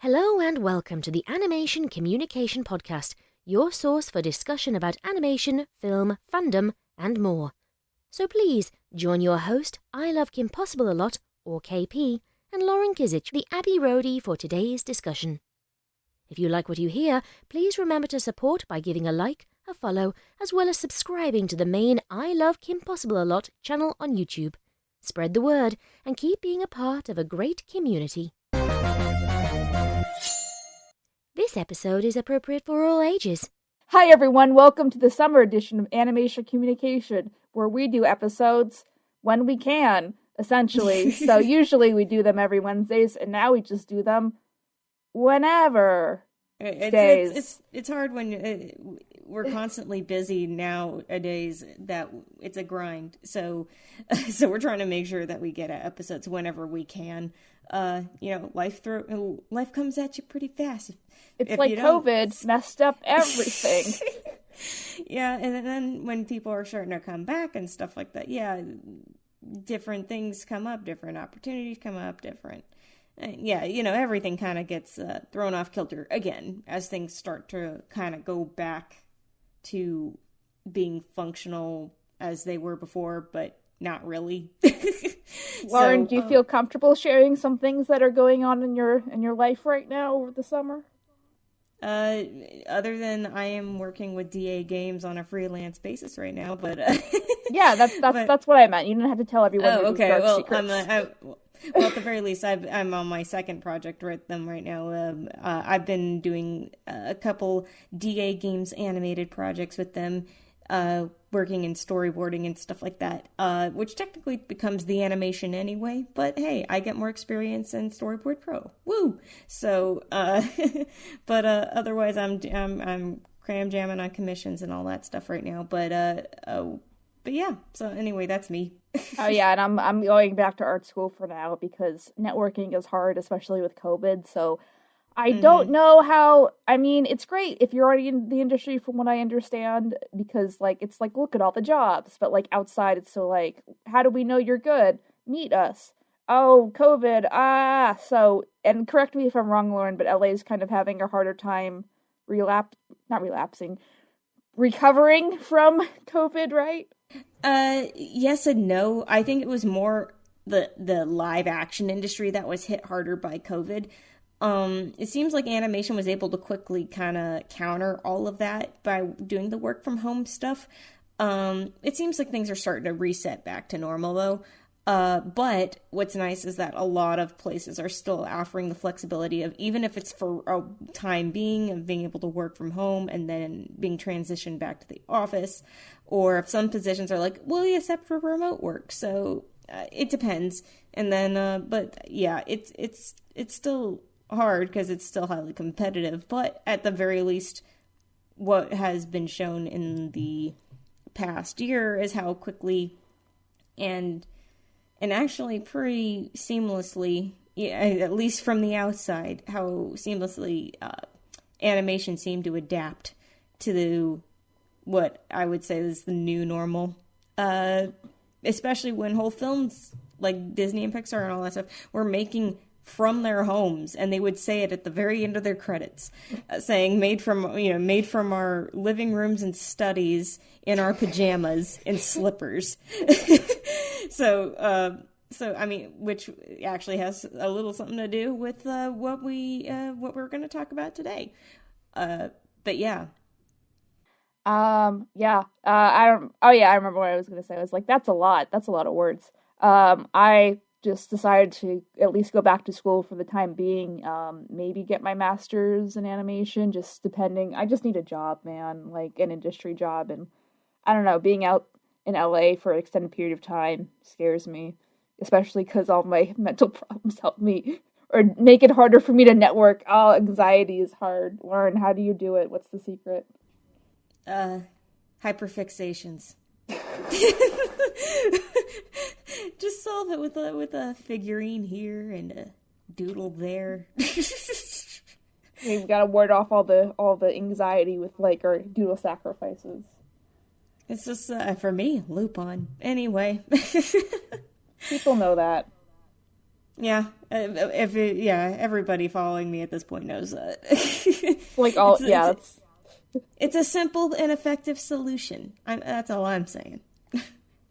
Hello and welcome to the Animation Kimmunication podcast, your source for discussion about animation, film, fandom, and more. So please join your host, I Love Kim Possible a Lot, or KP, and Lauren Kizich, the Abbey Roadie, for today's discussion. If you like what you hear, please remember to support by giving a like, a follow, as well as subscribing to the main I Love Kim Possible a Lot channel on YouTube. Spread the word and keep being a part of a great community. This episode is appropriate for all ages. Hi everyone, welcome to the summer edition of Animation Kimmunication, where we do episodes when we can, essentially. So usually we do them every Wednesdays, and now we just do them whenever. It's hard when we're constantly busy nowadays that it's a grind. So we're trying to make sure that we get episodes whenever we can. Life comes at you pretty fast. It's like COVID messed up everything. Yeah, and then when people are starting to come back and stuff like that, yeah, different things come up, different opportunities come up, everything kind of gets thrown off kilter again as things start to kind of go back to being functional as they were before, but not really. Lauren, do you feel comfortable sharing some things that are going on in your life right now over the summer? Other than I am working with DA Games on a freelance basis right now, but yeah, that's what I meant. You didn't have to tell everyone. Oh, okay. Well, well, at the very least, I'm on my second project with them right now. I've been doing a couple DA Games animated projects with them, working in storyboarding and stuff like that, which technically becomes the animation anyway. But hey, I get more experience in Storyboard Pro. Woo! So, but otherwise, I'm cram jamming on commissions and all that stuff right now. But yeah. So anyway, that's me. Oh yeah, and I'm going back to art school for now because networking is hard, especially with COVID. So I don't know how. I mean, it's great if you're already in the industry, from what I understand, because it's like look at all the jobs, but outside it's still how do we know you're good? Meet us. Oh, COVID. So, and correct me if I'm wrong, Lauren, but LA is kind of having a harder time recovering from COVID, right? Yes and no. I think it was more the live action industry that was hit harder by COVID. It seems like animation was able to quickly kind of counter all of that by doing the work from home stuff. It seems like things are starting to reset back to normal though. But what's nice is that a lot of places are still offering the flexibility of, even if it's for a time being, of being able to work from home and then being transitioned back to the office. Or if some positions are like, will you accept for remote work? So it depends. And then, but yeah, it's still hard because it's still highly competitive. But at the very least, what has been shown in the past year is how quickly and actually pretty seamlessly, at least from the outside, how seamlessly animation seemed to adapt to what I would say is the new normal. Especially when whole films like Disney and Pixar and all that stuff were making from their homes, and they would say it at the very end of their credits, saying made from our living rooms and studies in our pajamas and slippers. So I mean, which actually has a little something to do with what we're going to talk about today. But yeah. Yeah. I remember what I was going to say. I was like, that's a lot of words. I just decided to at least go back to school for the time being, maybe get my master's in animation, just depending. I just need a job, man, an industry job. And I don't know, being out in LA for an extended period of time scares me, especially because all my mental problems help me or make it harder for me to network. Oh, anxiety is hard. Lauren, how do you do it? What's the secret? Hyperfixations. Just solve it with a figurine here and a doodle there. We've got to ward off all the anxiety with our doodle sacrifices. It's just for me, Lupin. Anyway, people know that. Yeah, everybody following me at this point knows that. Like all, it's a simple and effective solution. That's all I'm saying.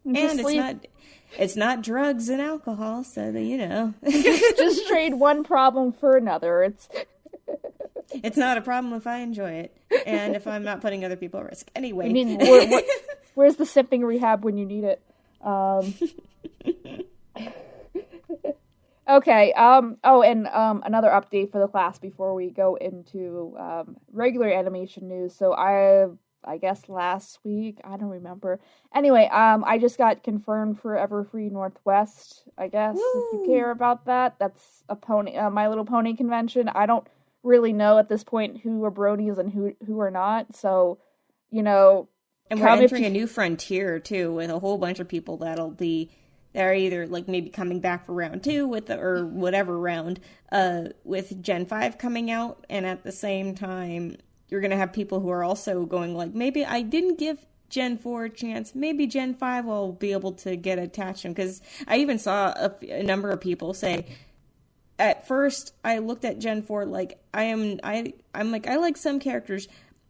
And it's not drugs and alcohol, so that, you know. Just trade one problem for another. It's not a problem if I enjoy it, and if I'm not putting other people at risk. Anyway. I mean, where's the simping rehab when you need it? Okay, another update for the class before we go into regular animation news. So I guess last week, I don't remember. Anyway, I just got confirmed for Everfree Northwest, I guess. Woo! If you care about that. That's a My Little Pony convention. I don't really know at this point who are bronies and who are not, so, you know. And we're entering a new frontier, too, with a whole bunch of people they're either, like, maybe coming back for round 2 or whatever round, with Gen 5 coming out, and at the same time, you're going to have people who are also going, like, maybe I didn't give Gen 4 a chance, maybe Gen 5 will be able to get attached to them, because I even saw a number of people say, at first, I looked at Gen 4, like, I'm like, I like some characters,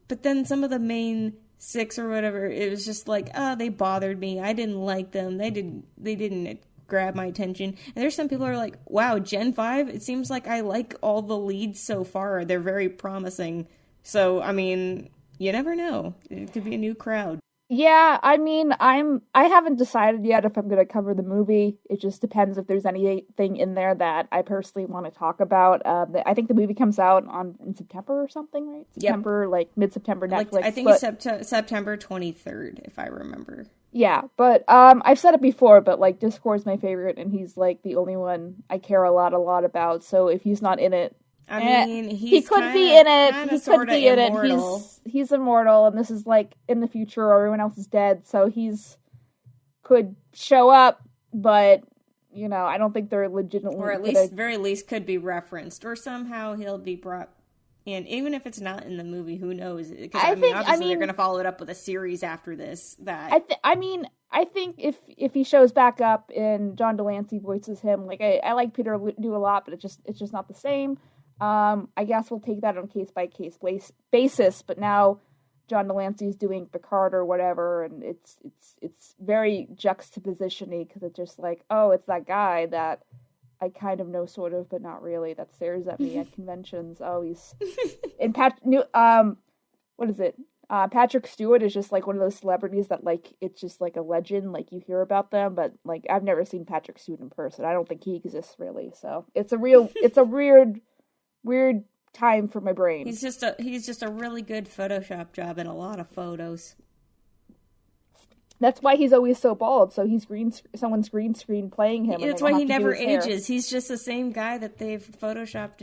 but then some of the main 6 or whatever, it was just like, they bothered me. I didn't like them. They didn't grab my attention. And there's some people who are like, wow, Gen 5, it seems like I like all the leads so far. They're very promising. So, I mean, you never know. It could be a new crowd. Yeah, I mean, I haven't decided yet if I'm going to cover the movie. It just depends if there's anything in there that I personally want to talk about. I think the movie comes out in September or something, right? September, yep. Like mid-September Netflix. Like, I think it's September 23rd, if I remember. Yeah, but I've said it before, but like Discord's my favorite, and he's like the only one I care a lot about. So if he's not in it, I mean, he could be in it. He could be in it. He's immortal, and this is like in the future, or everyone else is dead, so could show up, but you know, I don't think they're legitimately, or at least, very least, could be referenced, or somehow he'll be brought in, even if it's not in the movie. Who knows? Because I mean, obviously they're going to follow it up with a series after this. I think if he shows back up and John Delancey voices him, like I like Peter do a lot, but it's just not the same. I guess we'll take that on case-by-case basis, but now John Delancey's doing Picard or whatever, and it's very juxtaposition-y, because it's just like, oh, it's that guy that I kind of know, sort of, but not really, that stares at me at conventions. Oh, he's... And what is it? Patrick Stewart is just like one of those celebrities that, like, it's just like a legend, like you hear about them, but like I've never seen Patrick Stewart in person. I don't think he exists really, so it's a weird time for my brain. He's just a really good Photoshop job and a lot of photos. That's why he's always so bald. So he's someone's green screen playing him. That's why he never ages. He's just the same guy that they've photoshopped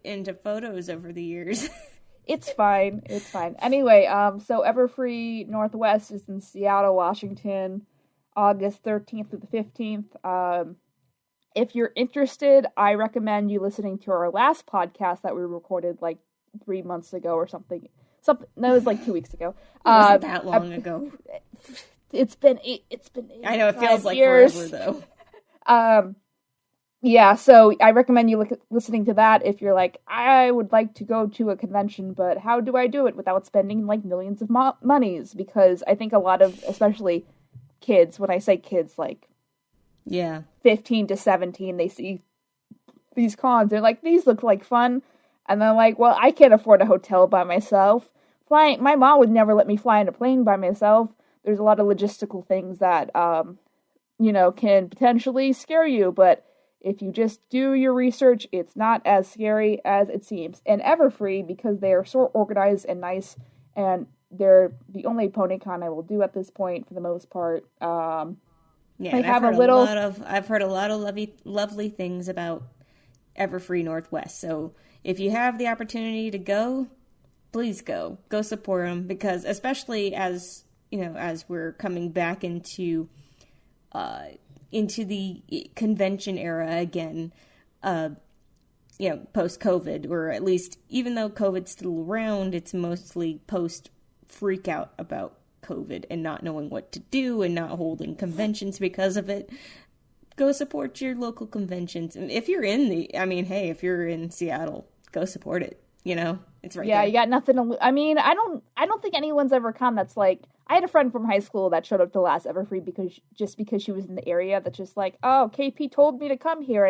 into photos over the years. It's fine. Anyway, so Everfree Northwest is in Seattle, Washington, August 13th through the 15th. If you're interested, I recommend you listening to our last podcast that we recorded like 3 months ago or something. That was like 2 weeks ago. It wasn't that long ago. It's been I know, it feels like years. Forever though. Yeah, so I recommend you listening to that if you're like, I would like to go to a convention, but how do I do it without spending like millions of monies? Because I think a lot of, especially kids, when I say kids, like 15 to 17, they see these cons. They're like, these look like fun. And they're like, well, I can't afford a hotel by myself. My mom would never let me fly in a plane by myself. There's a lot of logistical things that, can potentially scare you. But if you just do your research, it's not as scary as it seems. And Everfree, because they are so organized and nice, and they're the only PonyCon I will do at this point for the most part. I've heard a lot of lovely things about Everfree Northwest. So if you have the opportunity to go, please go support them, because especially as we're coming back into the convention era again, post-COVID, or at least, even though COVID's still around, it's mostly post-freak out about COVID and not knowing what to do and not holding conventions because of it. go support your local conventions. And if you're if you're in Seattle, go support it. It's right there. Yeah, you got nothing to I mean, I don't think anyone's ever come that's like, I had a friend from high school that showed up to Last Everfree because she was in the area, that's just like, oh, KP told me to come here,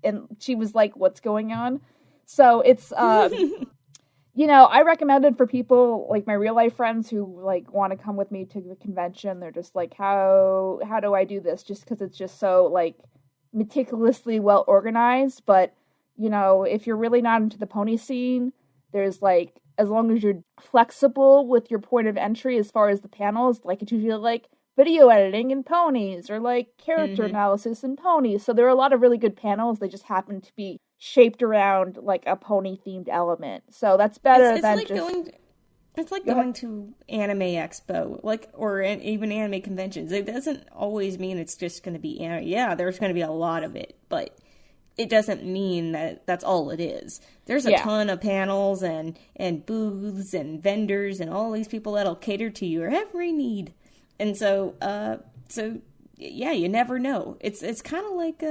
and she was like, what's going on? So it's I recommend it for people like my real life friends who like want to come with me to the convention. They're just like, how do I do this? Just because it's just so like meticulously well organized. But if you're really not into the pony scene, there's like, as long as you're flexible with your point of entry as far as the panels, like it's usually like video editing in ponies or like character analysis in ponies. So there are a lot of really good panels. They just happen to be shaped around like a pony themed element. So that's better than like just... It's like going to Anime Expo, or even anime conventions. It doesn't always mean it's just going to be there's going to be a lot of it, but it doesn't mean that that's all it is. There's a ton of panels and booths and vendors and all these people that'll cater to your every need. And so you never know. It's kind of like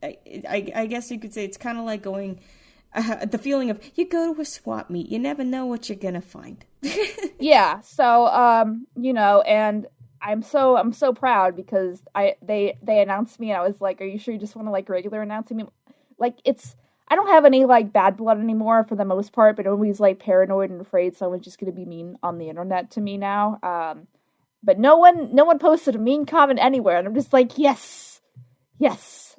I guess you could say it's kind of like going the feeling of you go to a swap meet. You never know what you're gonna find. Yeah. So and I'm so proud because they announced me and I was like, are you sure you just want to like regular announcing me? Like I don't have any like bad blood anymore for the most part, but I'm always like paranoid and afraid someone's just gonna be mean on the internet to me now. But no one posted a mean comment anywhere, and I'm just like, yes.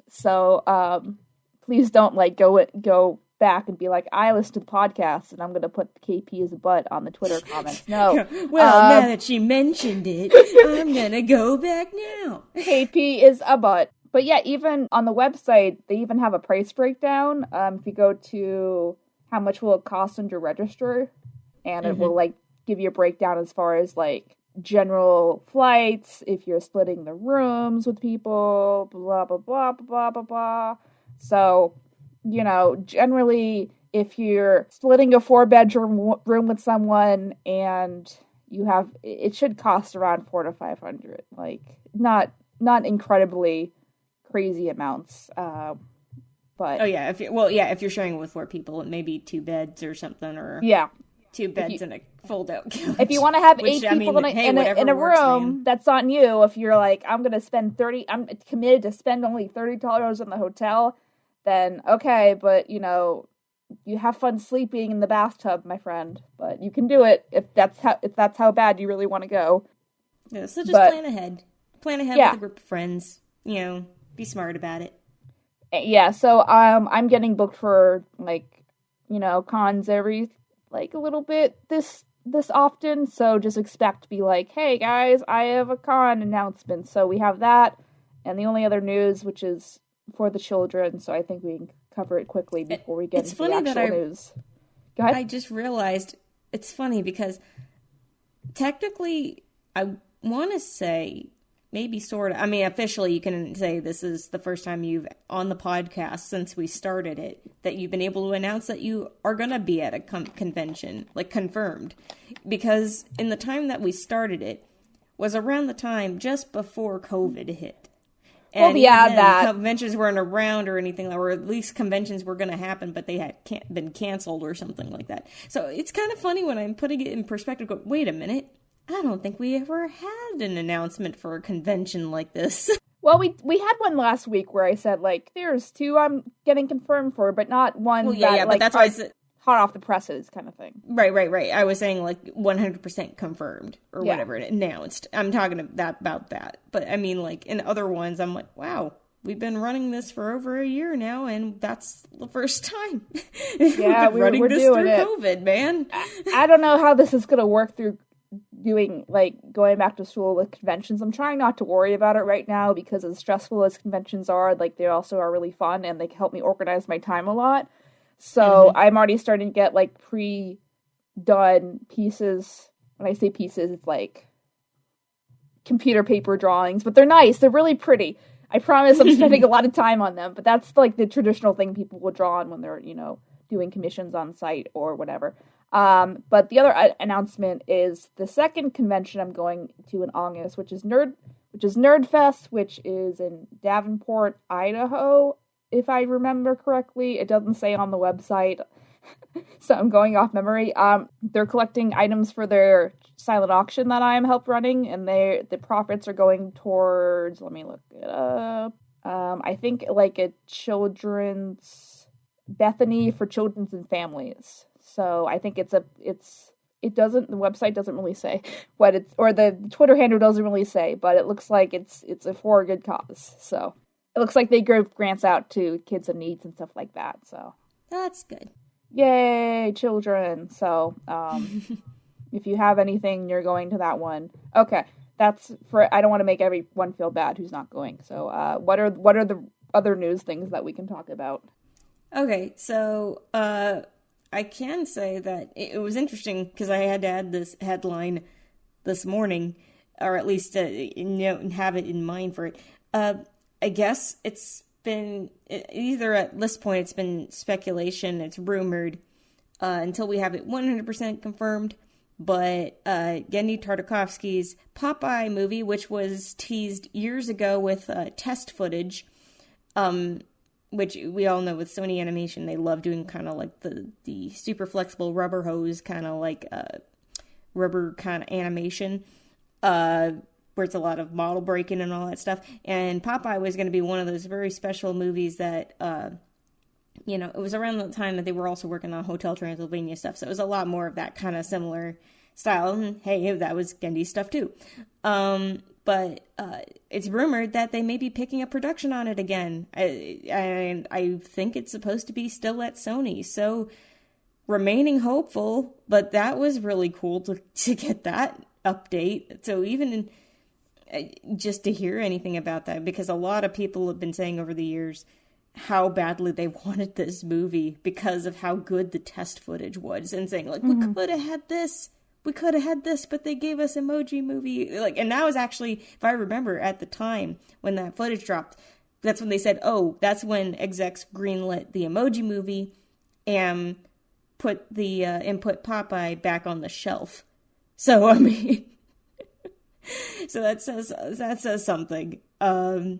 So please don't like go back and be like, I listened to the podcast and I'm gonna put KP as a butt on the Twitter comments. No. Well, now that she mentioned it, I'm gonna go back now. KP is a butt. But yeah, even on the website, they even have a price breakdown. If you go to how much will it cost under register, and it will like give you a breakdown as far as like general flights, if you're splitting the rooms with people, blah blah blah blah blah blah. So, generally, if you're splitting a 4-bedroom room with someone and it should cost around $400 to $500. Like not incredibly crazy amounts. But if you're sharing with 4 people, it may be 2 beds or something, or 2 beds and a fold-out couch. If you want to have 8 people in a room, that's on you. If you're like, I'm committed to spend only $30 on the hotel, then okay, but you have fun sleeping in the bathtub, my friend. But you can do it if that's how bad you really want to go. Yeah, so just plan ahead. Plan ahead with a group of friends. Be smart about it. Yeah, so I'm getting booked for cons every a little bit this often, so just expect to be like, hey guys, I have a con announcement. So we have that, and the only other news, which is for the children, so I think we can cover it quickly before we get into the actual news. Go ahead. I just realized it's funny because technically I want to say maybe sort of, officially you can say this is the first time you've on the podcast since we started it that you've been able to announce that you are going to be at a convention, like confirmed, because in the time that we started it was around the time just before COVID hit. And that conventions weren't around or anything, or at least conventions were going to happen, but they had been canceled or something like that. So it's kind of funny when I'm putting it in perspective, go, wait a minute, I don't think we ever had an announcement for a convention like this. Well, we had one last week where I said, like, there's 2 I'm getting confirmed for, but not one but that's why I said hot off the presses kind of thing. Right. I was saying, like, 100% confirmed or whatever it announced. I'm talking about that. But, in other ones, I'm like, wow, we've been running this for over a year now, and that's the first time. Yeah, we're running this doing through it. COVID, man. I don't know how this is going to work through doing going back to school with conventions. I'm trying not to worry about it right now because as stressful as conventions are, they also are really fun and they help me organize my time a lot. So I'm already starting to get pre-done pieces. When I say pieces, it's computer paper drawings, but they're nice. They're really pretty. I promise I'm spending a lot of time on them, but that's the traditional thing people will draw on when they're, doing commissions on site or whatever. But the other announcement is the second convention I'm going to in August, which is which is Nerdfest, which is in Davenport, Idaho, if I remember correctly. It doesn't say on the website, so I'm going off memory. They're collecting items for their silent auction that I am help running, and the profits are going towards, let me look it up, I think like a children's Bethany for children's and families. So I think the website doesn't really say what it's, or the Twitter handle doesn't really say, but it looks like it's for a good cause. So it looks like they give grants out to kids in needs and stuff like that. So That's good. yay, children. So if you have anything, you're going to that one. Okay, that's for, I don't want to make everyone feel bad who's not going. So what are the other news things that we can talk about? Okay, so I can say that it was interesting because I had to add this headline this morning, or at least have it in mind for it. I guess it's been, either at this point it's been speculation, it's rumored, until we have it 100% confirmed, but Genndy Tartakovsky's Popeye movie, which was teased years ago with test footage, which we all know with Sony Animation, they love doing kind of like the super flexible rubber hose, kind of like rubber kind of animation, where it's a lot of model breaking and all that stuff. And Popeye was going to be one of those very special movies that, it was around the time that they were also working on Hotel Transylvania stuff. So it was a lot more of that kind of similar style. And hey, that was Gendy's stuff too. But it's rumored that they may be picking up production on it again. And I think it's supposed to be still at Sony. So remaining hopeful, but that was really cool to get that update. So even just to hear anything about that, because a lot of people have been saying over the years how badly they wanted this movie because of how good the test footage was, and saying like, we could have had this, but they gave us Emoji Movie. Like, and that was actually, if I remember at the time when that footage dropped, that's when they said, oh, that's when execs greenlit the Emoji Movie and put Popeye back on the shelf. So, I mean, so that says something. But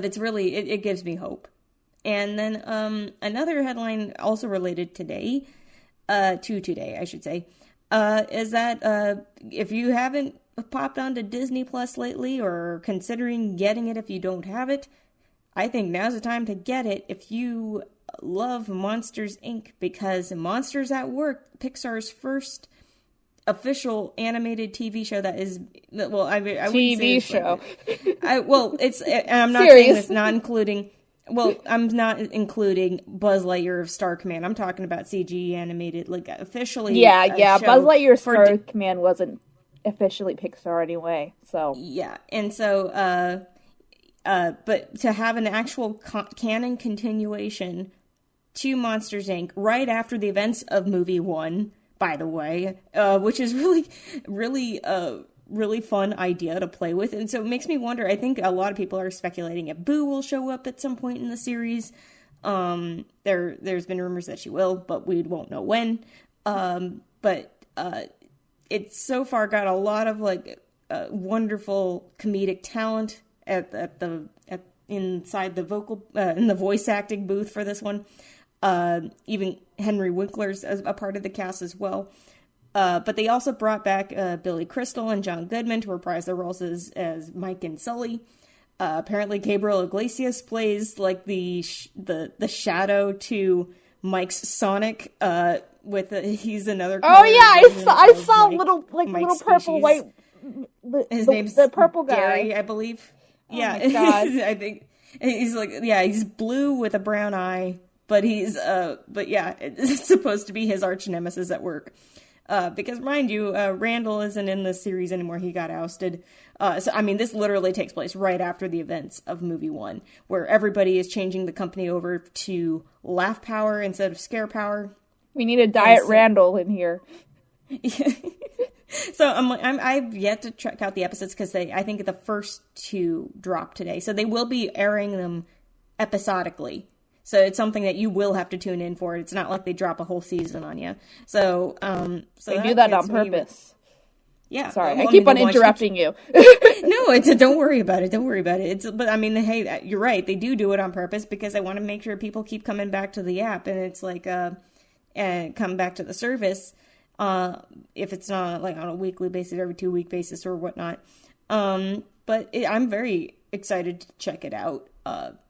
it's really, it gives me hope. And then another headline also related today, I should say, is that if you haven't popped onto Disney Plus lately, or considering getting it if you don't have it, I think now's the time to get it if you love Monsters, Inc., because Monsters at Work, Pixar's first official animated TV show that is, well, I TV show. I'm not saying this, not including, well, I'm not including Buzz Lightyear of Star Command. I'm talking about CG animated, like, officially. Yeah. Buzz Lightyear Star Command wasn't officially Pixar anyway, so. Yeah, and so, but to have an actual canon continuation to Monsters, Inc. right after the events of movie 1, by the way, which is really fun idea to play with. And so it makes me wonder, I think a lot of people are speculating if Boo will show up at some point in the series. There's been rumors that she will, but we won't know when. But it's so far got a lot of wonderful comedic talent inside the vocal in the voice acting booth for this one. Even Henry Winkler's a part of the cast as well. But they also brought back Billy Crystal and John Goodman to reprise their roles as Mike and Sully. Apparently, Gabriel Iglesias plays like the shadow to Mike's Sonic. He's another. Oh yeah, I saw Mike, little Mike's purple species. white. His name's the purple guy, Gary, I believe. Oh yeah, my God. I think he's blue with a brown eye. But it's supposed to be his arch nemesis at work. Because mind you, Randall isn't in this series anymore. He got ousted. So, I mean, this literally takes place right after the events of movie 1, where everybody is changing the company over to laugh power instead of scare power. We need a Diet Randall in here. So I've yet to check out the episodes because I think the first 2 dropped today. So they will be airing them episodically. So it's something that you will have to tune in for. It's not like they drop a whole season on you. So they do that on purpose. Yeah. Sorry, I keep on interrupting you. No, it's a, don't worry about it. Don't worry about it. But I mean, hey, you're right. They do it on purpose because they want to make sure people keep coming back to the app, and it's like, and come back to the service, if it's not like on a weekly basis, every 2-week basis or whatnot. But I'm very excited to check it out.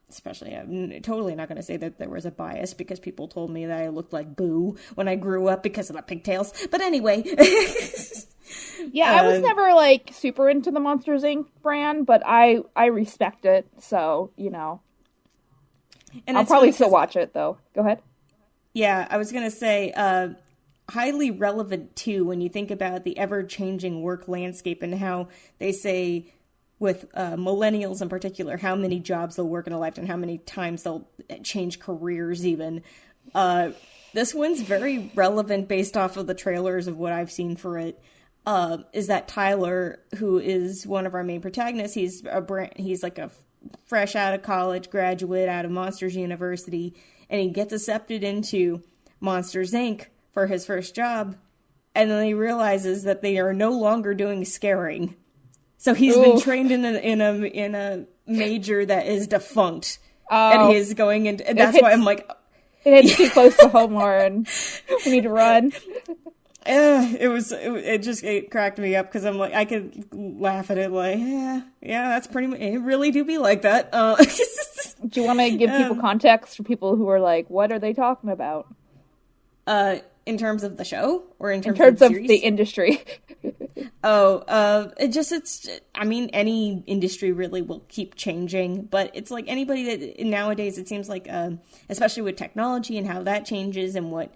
Especially, I'm totally not going to say that there was a bias because people told me that I looked like Boo when I grew up because of the pigtails. But anyway. Yeah, I was never, like, super into the Monsters, Inc. brand, but I respect it, so, you know. And I'll probably still watch it, though. Go ahead. Yeah, I was going to say, highly relevant, too, when you think about the ever-changing work landscape and how they say, with millennials in particular, how many jobs they'll work in a lifetime, how many times they'll change careers, even. This one's very relevant based off of the trailers of what I've seen for it. Is that Tyler, who is one of our main protagonists, he's like a fresh out of college graduate out of Monsters University, and he gets accepted into Monsters Inc. for his first job, and then he realizes that they are no longer doing scaring. So he's been trained in a major that is defunct, and he's going into. And that's why I'm like, it hits too close to home, Lauren. We need to run. It cracked me up because I'm like, I could laugh at it like, yeah, that's pretty much, it really do be like that. Do you want to give people context for people who are like, what are they talking about? In terms of the show or in terms of the series? The industry? I mean, any industry really will keep changing, but it's like anybody that nowadays, it seems like, especially with technology and how that changes and what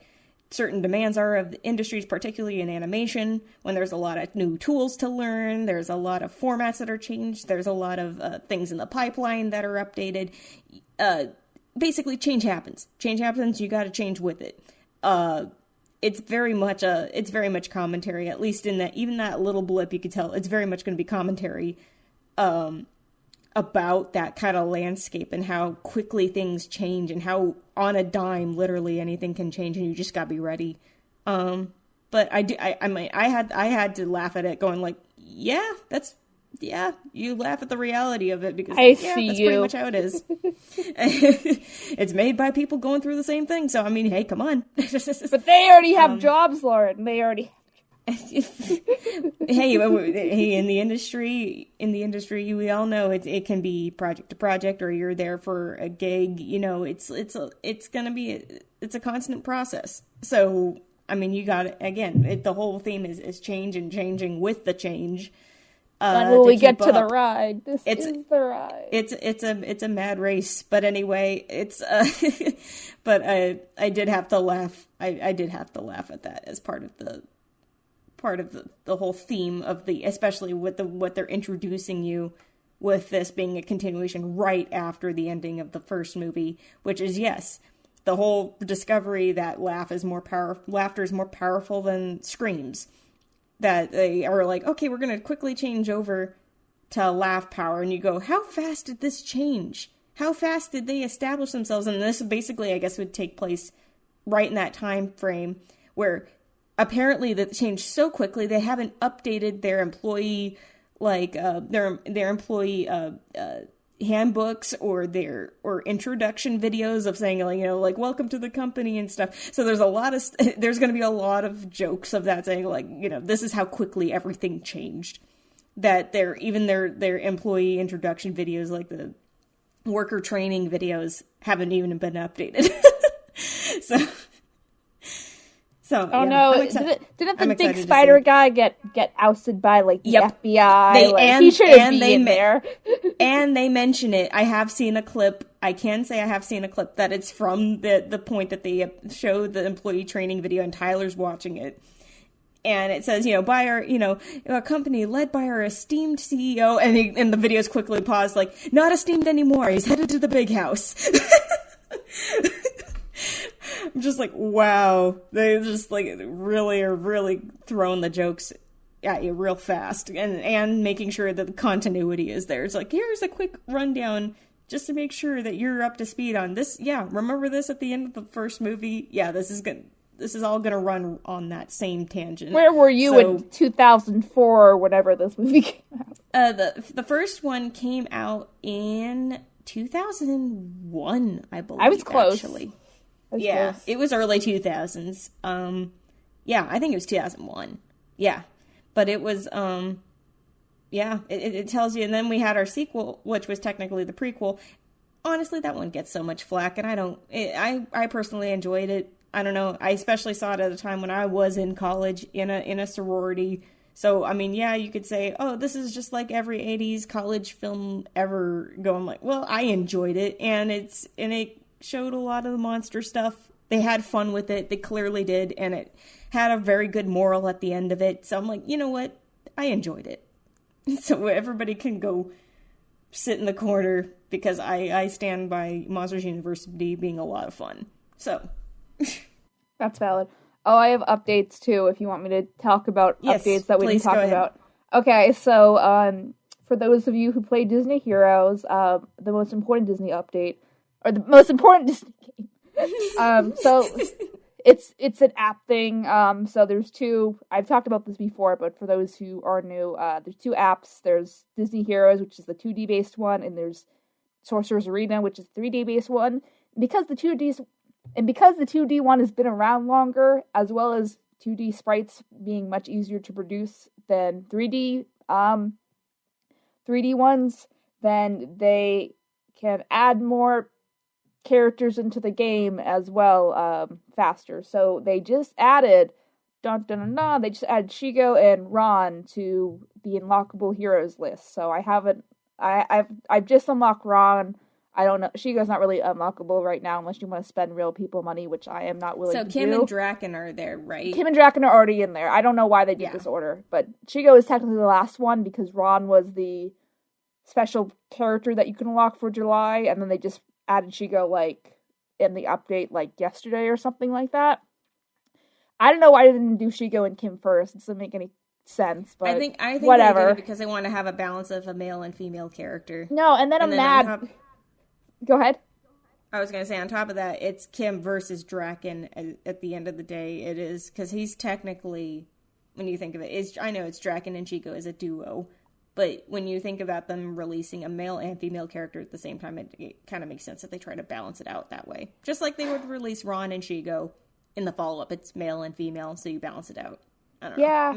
certain demands are of the industries, particularly in animation, when there's a lot of new tools to learn, there's a lot of formats that are changed, there's a lot of things in the pipeline that are updated. Basically, change happens. Change happens, you gotta change with it. It's very much commentary, at least in that, even that little blip, you could tell it's very much going to be commentary about that kind of landscape and how quickly things change and how on a dime, literally anything can change and you just got to be ready. But I had to laugh at it going like, you laugh at the reality of it because that's pretty much how it is. It's made by people going through the same thing. So, I mean, hey, come on. But they already have jobs, Lauren. They already hey, in the industry, we all know it can be project to project, or you're there for a gig. You know, it's gonna be it's a constant process. So, I mean, you got it again. The whole theme is change and changing with the change. When will we get to the ride? This is the ride. It's a mad race. But anyway, but I did have to laugh. I did have to laugh at that as part of the whole theme of especially with what they're introducing you with this being a continuation right after the ending of the first movie, which is, yes, the whole discovery that laughter is more powerful than screams. That they are like, okay, we're going to quickly change over to laugh power. And you go, how fast did this change? How fast did they establish themselves? And this basically, I guess, would take place right in that time frame where apparently that changed so quickly they haven't updated their employee, their employee handbooks or introduction videos of saying, like, welcome to the company and stuff. So there's going to be a lot of jokes of that saying, like, this is how quickly everything changed. That their employee introduction videos, like the worker training videos, haven't even been updated. Didn't the big spider guy get ousted by the FBI? He shouldn't be in there. And they mention it. I have seen a clip. I can say I have seen a clip that it's from the point that they show the employee training video and Tyler's watching it. And it says, by our, a company led by our esteemed CEO, and the video's quickly paused, like, not esteemed anymore. He's headed to the big house. I'm just like, wow. They just really are really throwing the jokes at you real fast and making sure that the continuity is there. It's like, here's a quick rundown just to make sure that you're up to speed on this. Yeah, remember this at the end of the first movie? Yeah, this is good. this is all going to run on that same tangent. Where were you in 2004 or whenever this movie came out? The first one came out in 2001, I believe. I was close. Actually. Close. It was early 2000s. Yeah, I think it was 2001. Yeah. But it was, it tells you. And then we had our sequel, which was technically the prequel. Honestly, that one gets so much flack, and I personally enjoyed it. I don't know. I especially saw it at a time when I was in college in a sorority. So, I mean, yeah, you could say, oh, this is just like every 80s college film ever going. Like, well, I enjoyed it, and it showed a lot of the monster stuff. They had fun with it. They clearly did, and it had a very good moral at the end of it. So I'm like, you know what? I enjoyed it. So everybody can go sit in the corner, because I stand by Monsters University being a lot of fun. So. That's valid. Oh, I have updates too, if you want me to talk about updates that we didn't talk about. Okay, so for those of you who play Disney Heroes, the most important Disney update, or the most important Disney game. So it's an app thing. So there's two. I've talked about this before, but for those who are new, there's two apps. There's Disney Heroes, which is the 2D based one, and there's Sorcerer's Arena, which is the 3D based one. Because the 2D one has been around longer, as well as 2D sprites being much easier to produce than 3D ones, then they can add more characters into the game as well faster. So they just added they just added Shigo and Ron to the unlockable heroes list. So I've just unlocked Ron. I don't know. Shigo's not really unlockable right now unless you want to spend real people money, which I am not willing to do. So Kim and Draken are there, right? Kim and Draken are already in there. I don't know why they did this order, but Shigo is technically the last one because Ron was the special character that you can unlock for July, and then they just added Shigo like in the update like yesterday or something like that. I don't know why they didn't do Shigo and Kim first. It doesn't make any sense, but I think whatever. They did it because they want to have a balance of a male and female character. No, and then I'm mad. Go ahead. I was going to say, on top of that, it's Kim versus Draken at the end of the day. It is, because he's technically, when you think of it, I know it's Draken and Shigo as a duo, but when you think about them releasing a male and female character at the same time, it kind of makes sense that they try to balance it out that way. Just like they would release Ron and Shigo in the follow-up. It's male and female, so you balance it out. I don't know.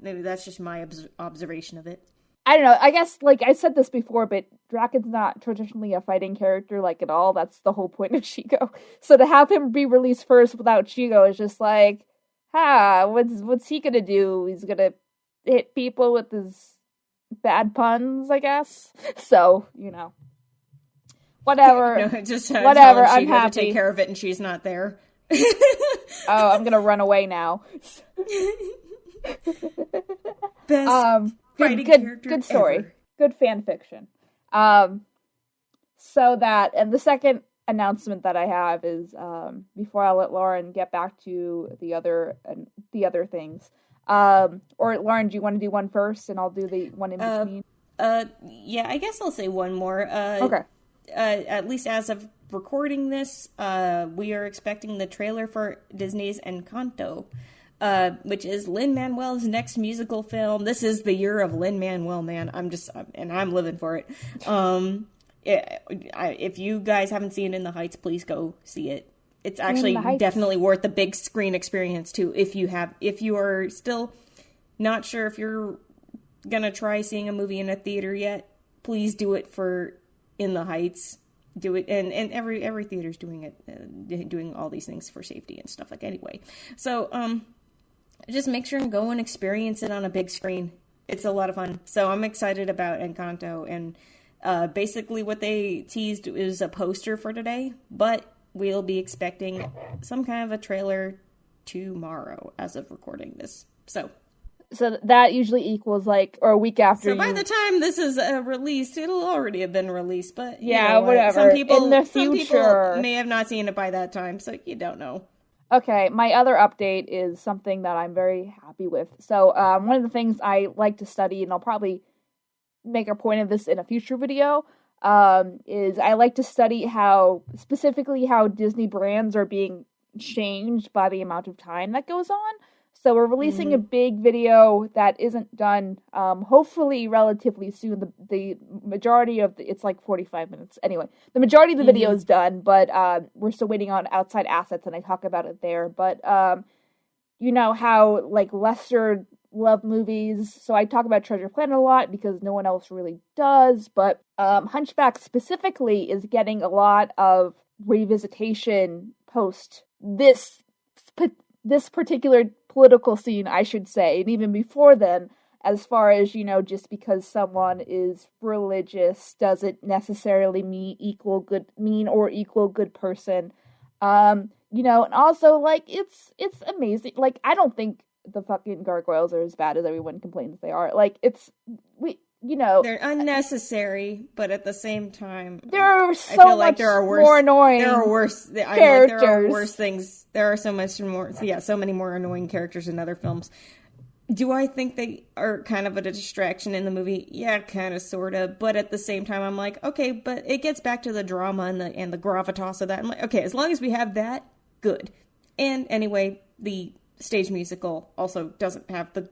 Maybe that's just my observation of it. I don't know. I guess, like, I said this before, but Draken's not traditionally a fighting character, like, at all. That's the whole point of Shigo. So to have him be released first without Shigo is just like, what's he gonna do? He's gonna hit people with his bad puns, I guess? So, you know. Whatever. No, just whatever, I'm happy. To take care of it and she's not there. Oh, I'm gonna run away now. Best Good story. Ever. Good fan fiction. So that, and the second announcement that I have is, before I let Lauren get back to the other things. Or Lauren, do you want to do one first and I'll do the one in between? Yeah, I guess I'll say one more. Okay. At least as of recording this, we are expecting the trailer for Disney's Encanto. Which is Lin-Manuel's next musical film. This is the year of Lin-Manuel, man. I'm living for it. If you guys haven't seen In the Heights, please go see it. It's actually definitely worth the big screen experience too. If you are still not sure if you're gonna try seeing a movie in a theater yet, please do it for In the Heights. Do it, and every theater's doing it, doing all these things for safety and stuff like anyway. So, just make sure and go and experience it on a big screen. It's a lot of fun. So I'm excited about Encanto, and basically what they teased is a poster for today, but we'll be expecting some kind of a trailer tomorrow as of recording this. So that usually equals or a week after. So by the time this is released, it'll already have been released. But yeah, whatever. Some people may have not seen it by that time, so you don't know. Okay, my other update is something that I'm very happy with. So one of the things I like to study, and I'll probably make a point of this in a future video, is I like to study how Disney brands are being changed by the amount of time that goes on. So we're releasing a big video that isn't done, hopefully relatively soon. The majority of it's like 45 minutes. Anyway, the majority of the video is done, but we're still waiting on outside assets, and I talk about it there. But you know how, like, Lester loved movies, so I talk about Treasure Planet a lot because no one else really does. But Hunchback specifically is getting a lot of revisitation post this particular political scene, I should say, and even before then, as far as, you know, just because someone is religious doesn't necessarily mean equal good person. You know, and also, like, it's amazing. Like, I don't think the fucking gargoyles are as bad as everyone complains they are. Like, they're unnecessary, but at the same time, there are more annoying. There are worse characters. There are worse things. There are so many more annoying characters in other films. Do I think they are kind of a distraction in the movie? Yeah, kind of, sort of. But at the same time, I'm like, okay, but it gets back to the drama and the gravitas of that. I'm like, okay, as long as we have that, good. And anyway, the stage musical also doesn't have the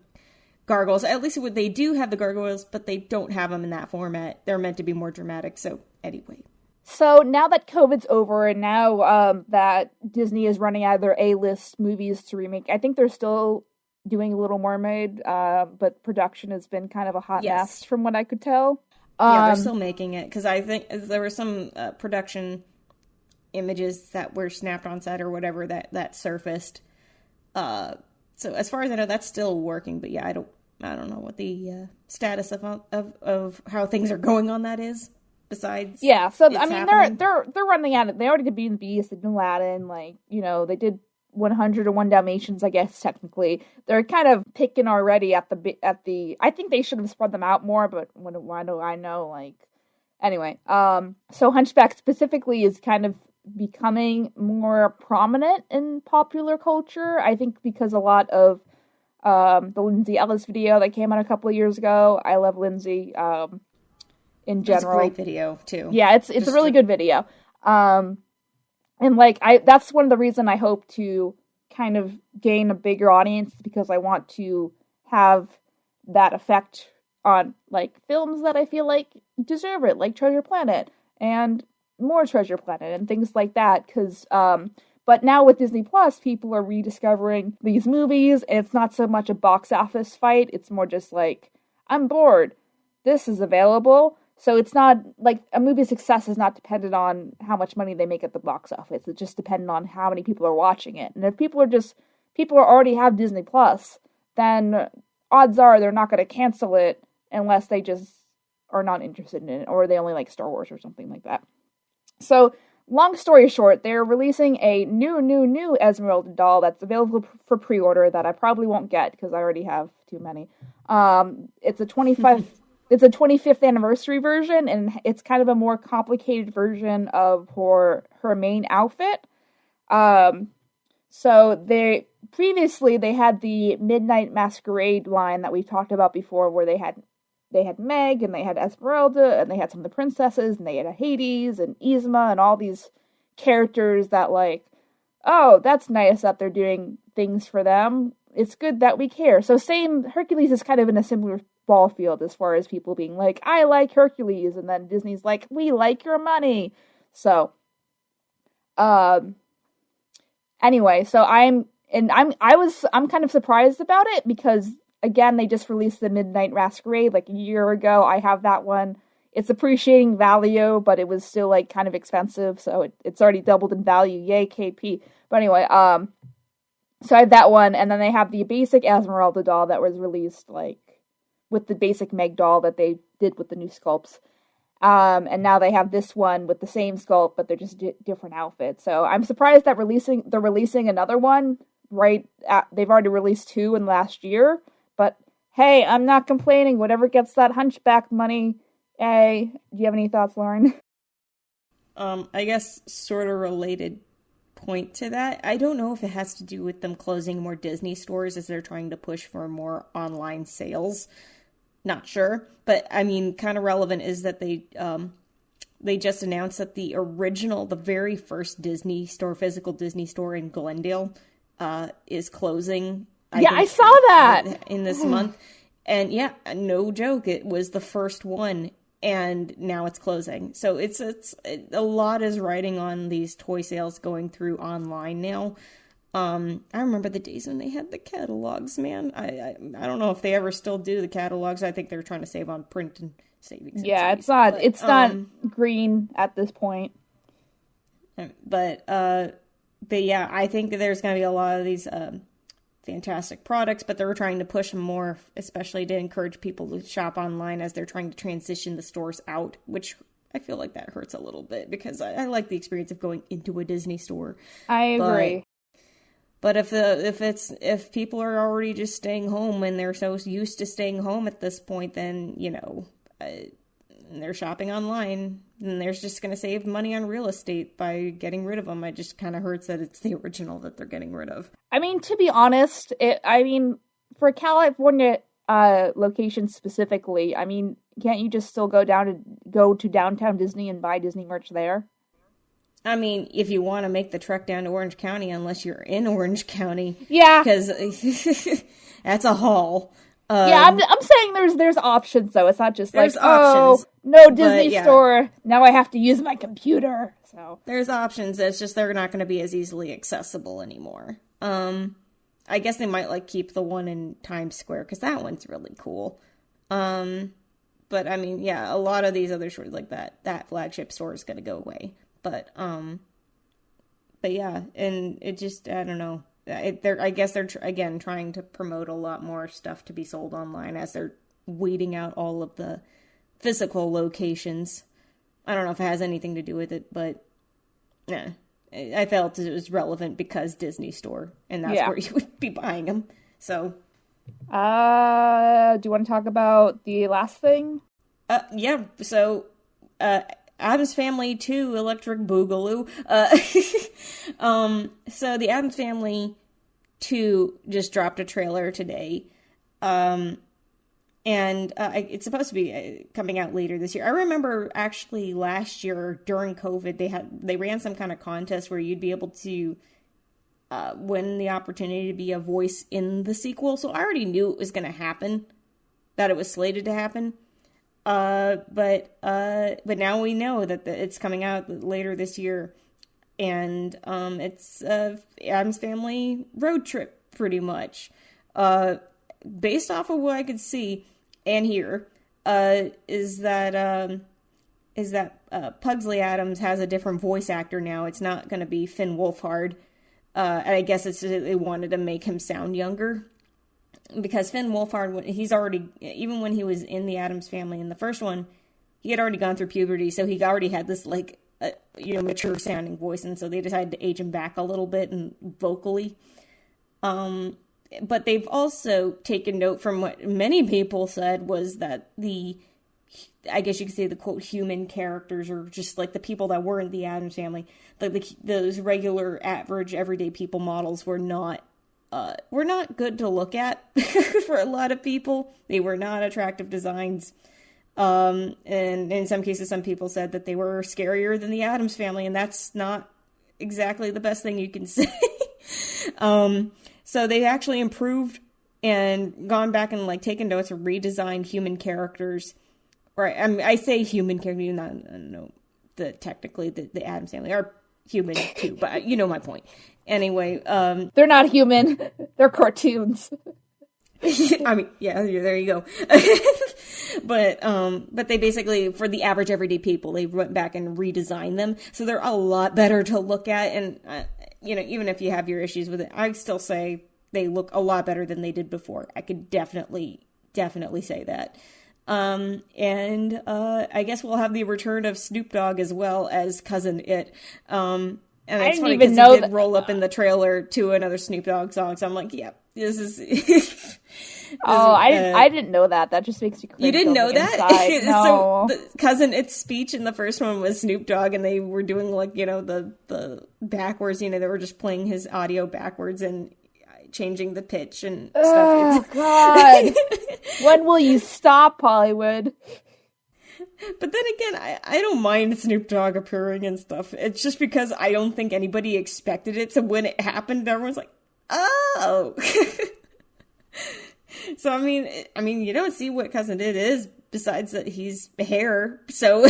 gargoyles. At least they do have the gargoyles, but they don't have them in that format. They're meant to be more dramatic. So anyway. So now that COVID's over, and now that Disney is running out of their A-list movies to remake, I think they're still doing Little Mermaid, but production has been kind of a hot mess from what I could tell. Yeah, they're still making it, because I think there were some production images that were snapped on set or whatever that surfaced. So as far as I know, that's still working. But yeah, I don't know what the status of how things are going on that is. Besides, yeah. So I mean, they're running out of. They already did Beauty and the Beast, they did Aladdin. Like, you know, they did 101 Dalmatians. I guess technically they're kind of picking already at the. I think they should have spread them out more. But why do I know? Like, anyway. So Hunchback specifically is kind of becoming more prominent in popular culture, I think, because a lot of the Lindsay Ellis video that came out a couple of years ago. I love Lindsay in general. It's a great video too. Yeah, it's a really good video. And like that's one of the reasons I hope to kind of gain a bigger audience, because I want to have that effect on like films that I feel like deserve it, like Treasure Planet and more Treasure Planet and things like that, because but now with Disney Plus, people are rediscovering these movies, and it's not so much a box office fight, it's more just like, I'm bored, this is available. So it's not like a movie's success is not dependent on how much money they make at the box office. It's just dependent on how many people are watching it. And if people already have Disney Plus, then odds are they're not going to cancel it unless they just are not interested in it, or they only like Star Wars or something like that. So, long story short, they're releasing a new Esmeralda doll that's available for pre-order that I probably won't get because I already have too many. It's a 25th anniversary version, and it's kind of a more complicated version of her main outfit. So they had the Midnight Masquerade line that we've talked about before, where they had Meg, and they had Esmeralda, and they had some of the princesses, and they had Hades and Yzma, and all these characters that, like, oh, that's nice that they're doing things for them. It's good that we care. So Hercules is kind of in a similar ball field as far as people being like, I like Hercules, and then Disney's like, we like your money. So, anyway, so I'm kind of surprised about it, because again, they just released the Midnight Masquerade like a year ago. I have that one. It's appreciating value, but it was still like kind of expensive, so it's already doubled in value. Yay, KP. But anyway, so I have that one, and then they have the basic Esmeralda doll that was released like with the basic Meg doll that they did with the new sculpts. And now they have this one with the same sculpt, but they're just different outfits. So I'm surprised that they're releasing another one they've already released 2 in last year. But hey, I'm not complaining. Whatever gets that Hunchback money. Hey, do you have any thoughts, Lauren? I guess sort of related point to that. I don't know if it has to do with them closing more Disney stores as they're trying to push for more online sales. Not sure. But I mean, kind of relevant is that they just announced that the very first Disney store, physical Disney store in Glendale, is closing. I saw that in this month. And yeah, no joke, it was the first one, and now it's closing. So it's a lot is riding on these toy sales going through online now. I remember the days when they had the catalogs, man. I don't know if they ever still do the catalogs. I think they're trying to save on print and savings. Yeah, it's not green at this point. But yeah, I think there's going to be a lot of these fantastic products, but they're trying to push them more, especially to encourage people to shop online as they're trying to transition the stores out, which I feel like that hurts a little bit because I like the experience of going into a Disney store. I agree. But if people are already just staying home and they're so used to staying home at this point, then, they're shopping online, and they're just going to save money on real estate by getting rid of them. It just kind of hurts that it's the original that they're getting rid of. I mean, to be honest, for California location specifically, I mean, can't you just still go to downtown Disney and buy Disney merch there? I mean, if you want to make the trek down to Orange County, unless you're in Orange County. Yeah. Because that's a haul. Yeah, I'm saying there's options, though. It's not just like, options, no Disney store, now I have to use my computer. So there's options. It's just they're not going to be as easily accessible anymore. I guess they might keep the one in Times Square, because that one's really cool. But I mean, yeah, a lot of these other stores like that flagship store is going to go away. But yeah, and it just, I don't know. I guess they're again trying to promote a lot more stuff to be sold online as they're weeding out all of the physical locations. I don't know if it has anything to do with it, but yeah, I felt it was relevant because Disney Store, and that's where you would be buying them. So, do you want to talk about the last thing? Yeah. So, Addams Family 2 Electric Boogaloo. So the Addams Family 2 just dropped a trailer today. And it's supposed to be coming out later this year. I remember actually last year during COVID, they ran some kind of contest where you'd be able to win the opportunity to be a voice in the sequel. So I already knew it was going to happen, that it was slated to happen. But now we know that it's coming out later this year, and it's Addams Family road trip pretty much. Based off of what I could see and hear, is that Pugsley Addams has a different voice actor now. It's not going to be Finn Wolfhard. And I guess they wanted to make him sound younger. Because Finn Wolfhard, he's already, even when he was in the Addams Family in the first one, he had already gone through puberty, so he already had this, mature sounding voice, and so they decided to age him back a little bit and vocally. But they've also taken note from what many people said was that I guess you could say the quote human characters, or just like the people that were in the Addams Family, those regular, average, everyday people models were not good to look at for a lot of people. They were not attractive designs. And in some cases, some people said that they were scarier than the Addams Family, and that's not exactly the best thing you can say. So they actually improved and gone back and taken notes and redesigned human characters. Or I say human characters, not technically the Addams Family are human too, but you know my point. Anyway, they're not human. They're cartoons. I mean, yeah, there you go. But they basically, for the average everyday people, they went back and redesigned them, so they're a lot better to look at. And even if you have your issues with it, I still say they look a lot better than they did before. I could definitely say that. And I guess we'll have the return of Snoop Dogg as well as Cousin It. And it's funny because he did roll up in the trailer to another Snoop Dogg song, so I'm like, yeah, this is... I didn't know that. That just makes you cringe. You didn't know that? No. So the Cousin It's speech in the first one was Snoop Dogg, and they were doing the backwards, they were just playing his audio backwards and changing the pitch and stuff. Oh, God. When will you stop, Hollywood? But then again, I don't mind Snoop Dogg appearing and stuff. It's just because I don't think anybody expected it. So when it happened, everyone's like, oh. So, I mean, you don't see what Cousin Did is besides that he's hair. So,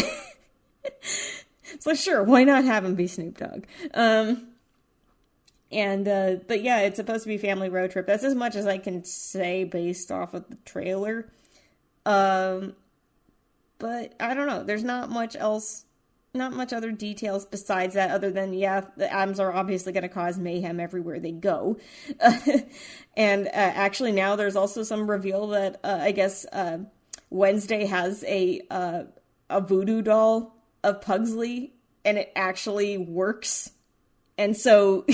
so sure, why not have him be Snoop Dogg? But yeah, it's supposed to be family road trip. That's as much as I can say based off of the trailer. But I don't know. There's not much else, not much other details besides that, other than, yeah, the Adams are obviously going to cause mayhem everywhere they go. And actually now there's also some reveal that I guess Wednesday has a voodoo doll of Pugsley, and it actually works. And so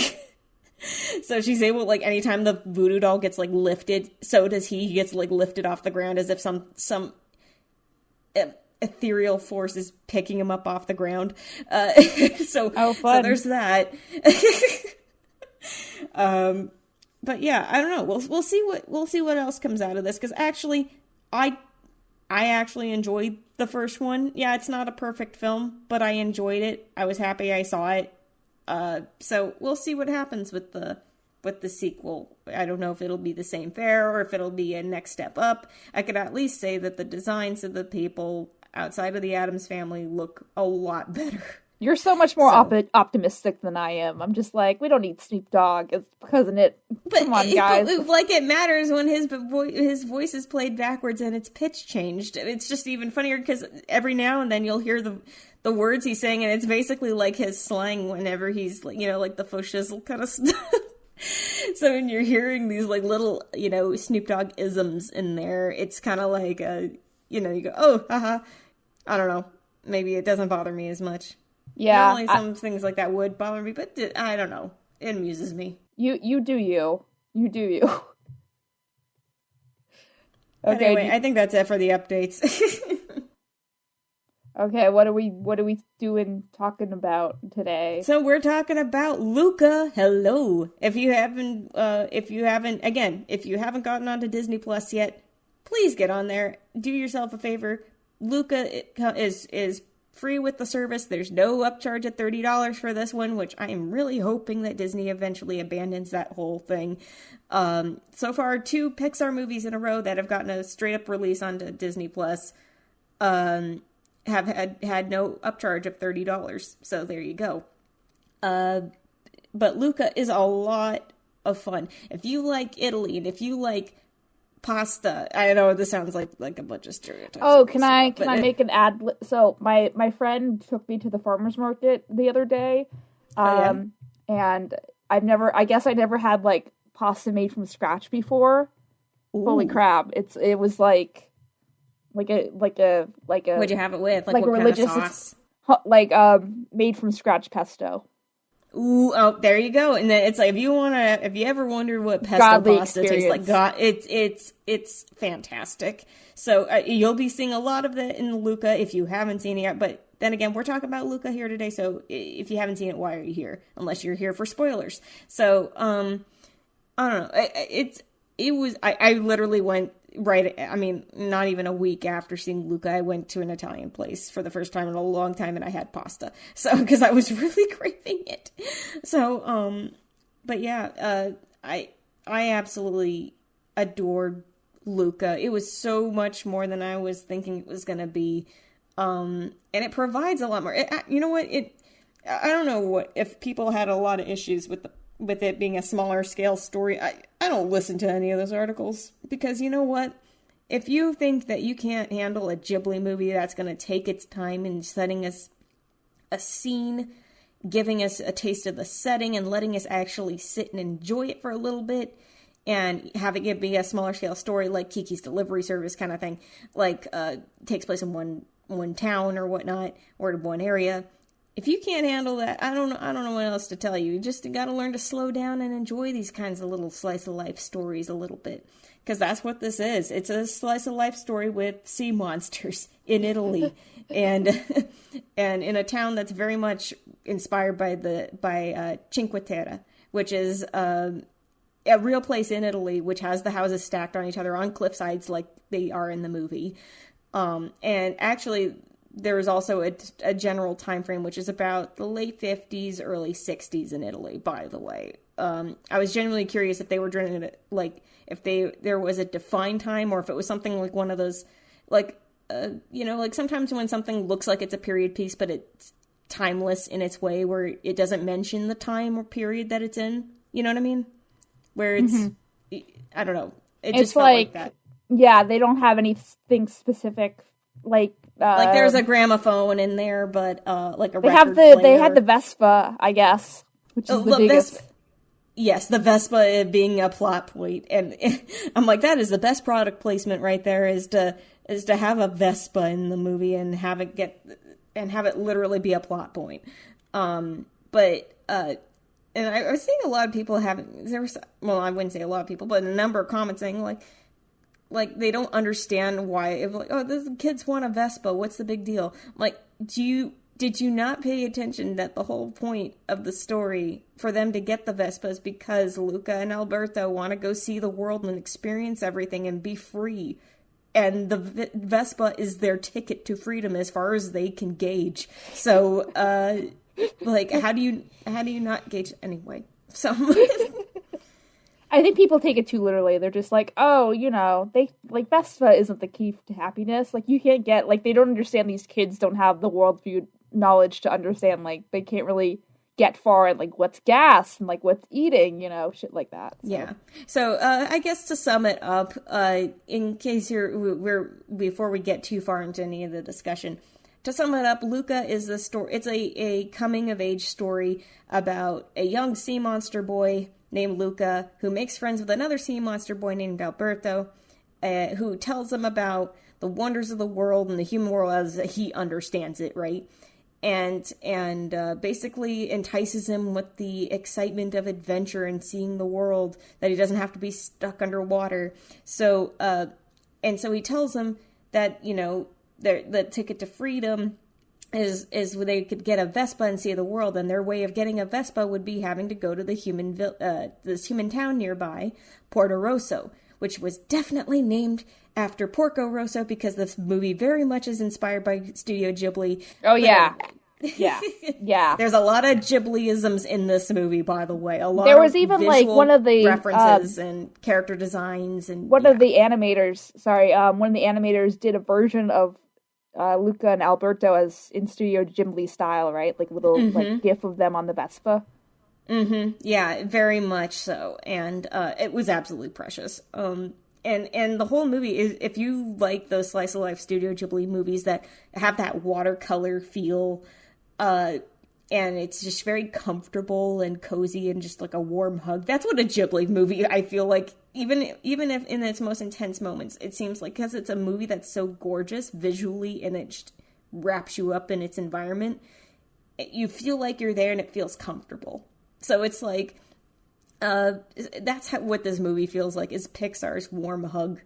so she's able, like, anytime the voodoo doll gets, like, lifted, so does he. He gets, like, lifted off the ground as if some ethereal force is picking him up off the ground. So there's that. But yeah, I don't know. We'll see what else comes out of this, because actually, I actually enjoyed the first one. Yeah, it's not a perfect film, but I enjoyed it. I was happy I saw it. So we'll see what happens with the sequel. I don't know if it'll be the same fare or if it'll be a next step up. I could at least say that the designs of the people outside of the Addams family look a lot better. You're so much more optimistic than I am. I'm just like, we don't need Snoop Dogg. It's Cousin It. Come on, guys. But, like, it matters when his voice is played backwards and its pitch changed. It's just even funnier because every now and then you'll hear the words he's saying, and it's basically like his slang whenever he's, like, like the faux shizzle kind of stuff. So when you're hearing these, like, little, Snoop Dogg isms in there, it's kind of like, you go, oh, haha. I don't know. Maybe it doesn't bother me as much. Yeah. Normally some things like that would bother me, but I don't know. It amuses me. You do you. You do you. Okay. Anyway, I think that's it for the updates. Okay, what are we talking about today? So we're talking about Luca. Hello. If you haven't gotten onto Disney Plus yet, please get on there. Do yourself a favor. Luca is free with the service. There's no upcharge at $30 for this one, which I am really hoping that Disney eventually abandons that whole thing. So far, 2 Pixar movies in a row that have gotten a straight up release onto Disney Plus have had no upcharge of $30. So there you go. But Luca is a lot of fun. If you like Italy and if you like pasta, I know this sounds like a bunch of stereotypes. Oh, can I make an ad? So my friend took me to the farmer's market the other day, and I never had, like, pasta made from scratch before. Ooh. Holy crap! It was like a What'd you have it with? Like what religious kind of sauce? Made from scratch pesto. Ooh, oh, there you go. And then it's like, if you ever wonder what pesto Godly pasta experience. tastes like, it's fantastic. So you'll be seeing a lot of that in Luca if you haven't seen it yet. But then again, we're talking about Luca here today. So if you haven't seen it, why are you here? Unless you're here for spoilers. So, I don't know. I literally went not even a week after seeing Luca, I went to an Italian place for the first time in a long time, and I had pasta. So, because I was really craving it. So, but yeah, I absolutely adored Luca. It was so much more than I was thinking it was going to be. And it provides a lot more. You know what? I don't know if people had a lot of issues with it being a smaller scale story. I don't listen to any of those articles, because you know what? If you think that you can't handle a Ghibli movie that's going to take its time in setting us a scene, giving us a taste of the setting, and letting us actually sit and enjoy it for a little bit, and having it be a smaller scale story like Kiki's Delivery Service kind of thing, like takes place in one town or whatnot, or in one area. If you can't handle that, I don't know what else to tell you. You just got to learn to slow down and enjoy these kinds of little slice of life stories a little bit, because that's what this is. It's a slice of life story with sea monsters in Italy, and in a town that's very much inspired by Cinque Terre, which is a real place in Italy, which has the houses stacked on each other on cliff sides like they are in the movie. And actually, there is also a general time frame, which is about the late 50s, early 60s in Italy, by the way. I was genuinely curious if they were doing it, like, if there was a defined time, or if it was something like one of those, like, like sometimes when something looks like it's a period piece, but it's timeless in its way, where it doesn't mention the time or period that it's in. You know what I mean? Where it's, I don't know. It just felt like that. Yeah, they don't have anything specific, like there's a gramophone in there, but like a they record have player. They had the Vespa, I guess, which is the biggest. Yes, the Vespa being a plot point, and I'm like, that is the best product placement right there. Is to have a Vespa in the movie and have it literally be a plot point. And I was seeing a lot of people I wouldn't say a lot of people, but a number of comments saying like they don't understand why, if like, oh, this kids want a Vespa, what's the big deal? Like, did you not pay attention that the whole point of the story for them to get the Vespa is because Luca and Alberto want to go see the world and experience everything and be free? And the Vespa is their ticket to freedom as far as they can gauge. So, like, how do you not gauge anyway? So, I think people take it too literally. They're just like, oh, they like Vespa isn't the key to happiness. Like, you can't get, like, they don't understand, these kids don't have the worldview knowledge to understand, like, they can't really get far in, like, what's gas and, like, what's eating, shit like that. So. Yeah. So, I guess to sum it up, in case before we get too far into any of the discussion, to sum it up, Luca is the story. It's a coming of age story about a young sea monster boy named Luca who makes friends with another sea monster boy named Alberto, who tells him about the wonders of the world and the human world as he understands it, right? And basically entices him with the excitement of adventure and seeing the world, that he doesn't have to be stuck underwater. So, and so he tells him that, the ticket to freedom is where they could get a Vespa and see the world, and their way of getting a Vespa would be having to go to this human town nearby, Porto Rosso, which was definitely named after Porco Rosso because this movie very much is inspired by Studio Ghibli. Oh, yeah. Yeah. There's a lot of Ghibli-isms in this movie, by the way. There was even like one of the references and character designs, and one of the animators did a version of Luca and Alberto as in Studio Ghibli style, right? Like little like gif of them on the Vespa. Mm-hmm. Yeah, very much so, and it was absolutely precious. And the whole movie is, if you like those slice of life Studio Ghibli movies that have that watercolor feel, and it's just very comfortable and cozy and just like a warm hug. That's what a Ghibli movie, I feel like, even if in its most intense moments, it seems like, because it's a movie that's so gorgeous visually and it just wraps you up in its environment, you feel like you're there and it feels comfortable. So it's like, that's what this movie feels like, is Pixar's warm hug.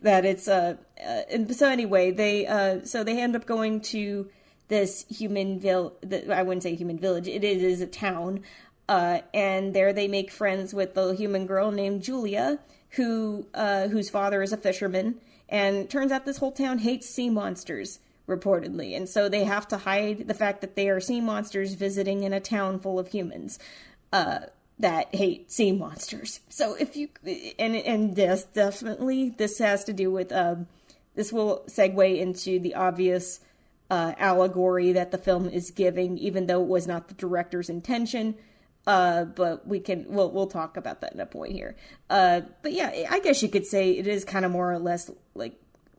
That it's, and so anyway, they end up going to this I wouldn't say human village, it is a town, and there they make friends with the human girl named Julia, whose father is a fisherman, and turns out this whole town hates sea monsters, reportedly, and so they have to hide the fact that they are sea monsters visiting in a town full of humans, that hate sea monsters. So if you, and this has to do with, this will segue into the obvious allegory that the film is giving, even though it was not the director's intention. But we'll talk about that in a point here. But yeah, I guess you could say it is kind of more or less like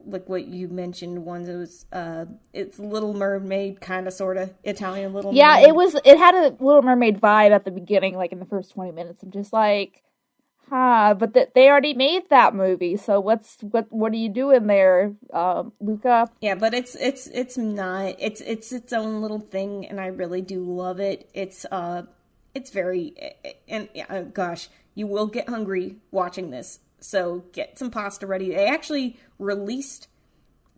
what you mentioned, ones it was, it's Little Mermaid, kind of, sort of Italian Little Mermaid. Yeah, it had a Little Mermaid vibe at the beginning, like in the first 20 minutes. I'm just like, but they already made that movie, so what are you doing there, Luca? Yeah, but it's not, it's its own little thing, and I really do love it. It's very, and gosh, you will get hungry watching this. So get some pasta ready. They actually released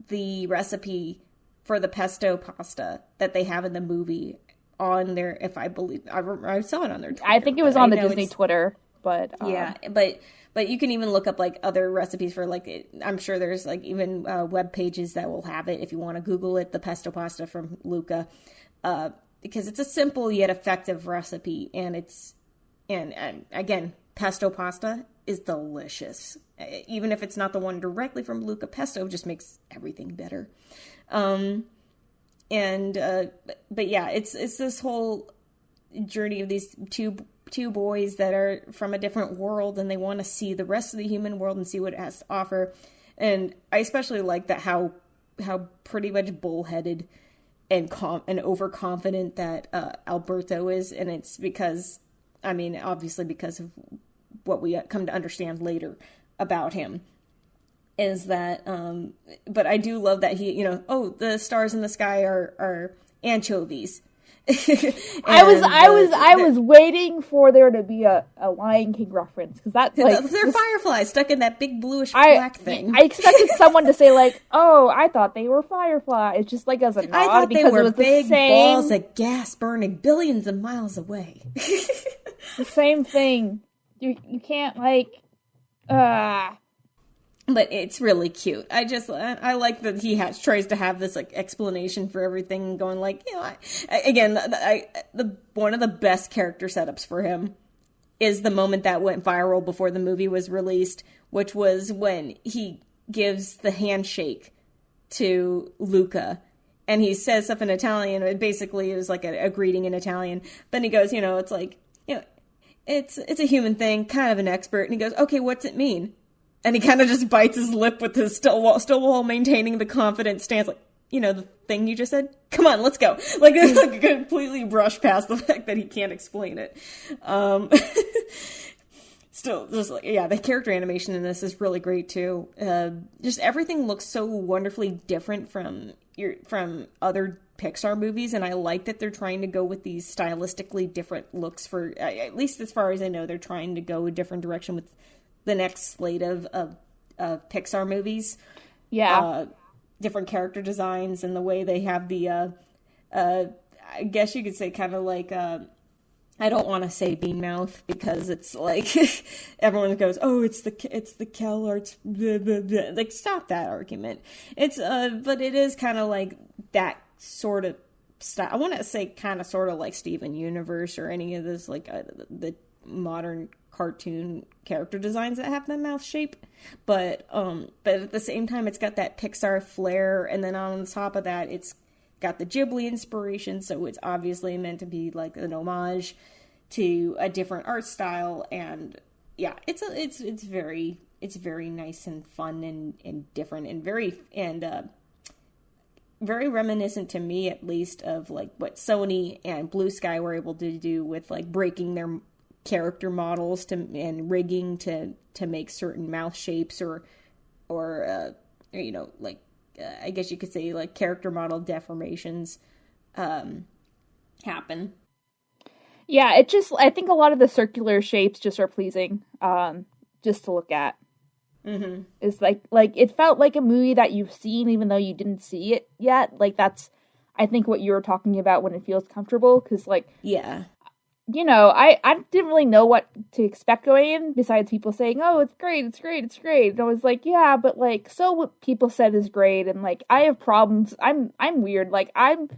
the recipe for the pesto pasta that they have in the movie on their, if I believe, I saw it on their Twitter. I think it was on the Disney Twitter. But yeah, but you can even look up like other recipes for like I'm sure there's like even web pages that will have it if you want to Google it, the pesto pasta from Luca, because it's a simple yet effective recipe, and and again, pesto pasta is delicious. Even if it's not the one directly from Luca, pesto just makes everything better. But yeah, it's this whole journey of these two boys that are from a different world, and they want to see the rest of the human world and see what it has to offer. And I especially like that how pretty much bullheaded and overconfident that Alberto is, and it's because, I mean, obviously because of what we come to understand later about him, is that but I do love that he, the stars in the sky are anchovies. I was waiting for there to be a Lion King reference, because that's like they're fireflies stuck in that big bluish black thing. I expected someone to say like, "Oh, I thought they were fireflies," just like as a nod. I thought because they were it was big the same, balls of gas burning billions of miles away. the same thing. You can't like. But it's really cute. I like that he tries to have this like explanation for everything, going like, one of the best character setups for him is the moment that went viral before the movie was released, which was when he gives the handshake to Luca, and he says stuff in Italian. It basically is like a greeting in Italian. But he goes, it's like, it's a human thing, kind of an expert. And he goes, okay, what's it mean? And he kind of just bites his lip with his still while maintaining the confident stance, like, the thing you just said? Come on, let's go. Like, completely brush past the fact that he can't explain it. Still, just like, yeah, the character animation in this is really great too. Just everything looks so wonderfully different from other Pixar movies, and I like that they're trying to go with these stylistically different looks for, at least as far as I know, they're trying to go a different direction with the next slate of Pixar movies. Yeah. Different character designs, and the way they have the, I guess you could say kind of like, I don't want to say bean mouth, because it's like, everyone goes, oh, it's the CalArts, blah, blah, blah. Like, stop that argument. It's, but it is kind of like that sort of style. I want to say kind of sort of like Steven Universe or any of this, like, the modern cartoon character designs that have the mouth shape, but at the same time it's got that Pixar flair, and then on top of that it's got the Ghibli inspiration, so it's obviously meant to be like an homage to a different art style. And yeah, it's very nice and fun and different, and very reminiscent, to me at least, of like what Sony and Blue Sky were able to do with like breaking their character models and rigging to make certain mouth shapes or I guess you could say like character model deformations happen. Yeah, I think a lot of the circular shapes just are pleasing just to look at. Mm-hmm. It's like it felt like a movie that you've seen even though you didn't see it yet. Like, that's I think what you were talking about when it feels comfortable, because like, yeah, I didn't really know what to expect going in, besides people saying, oh, it's great, it's great, it's great. And I was like, yeah, but like, so what people said is great, and like, I have problems. I'm weird. Like, I'm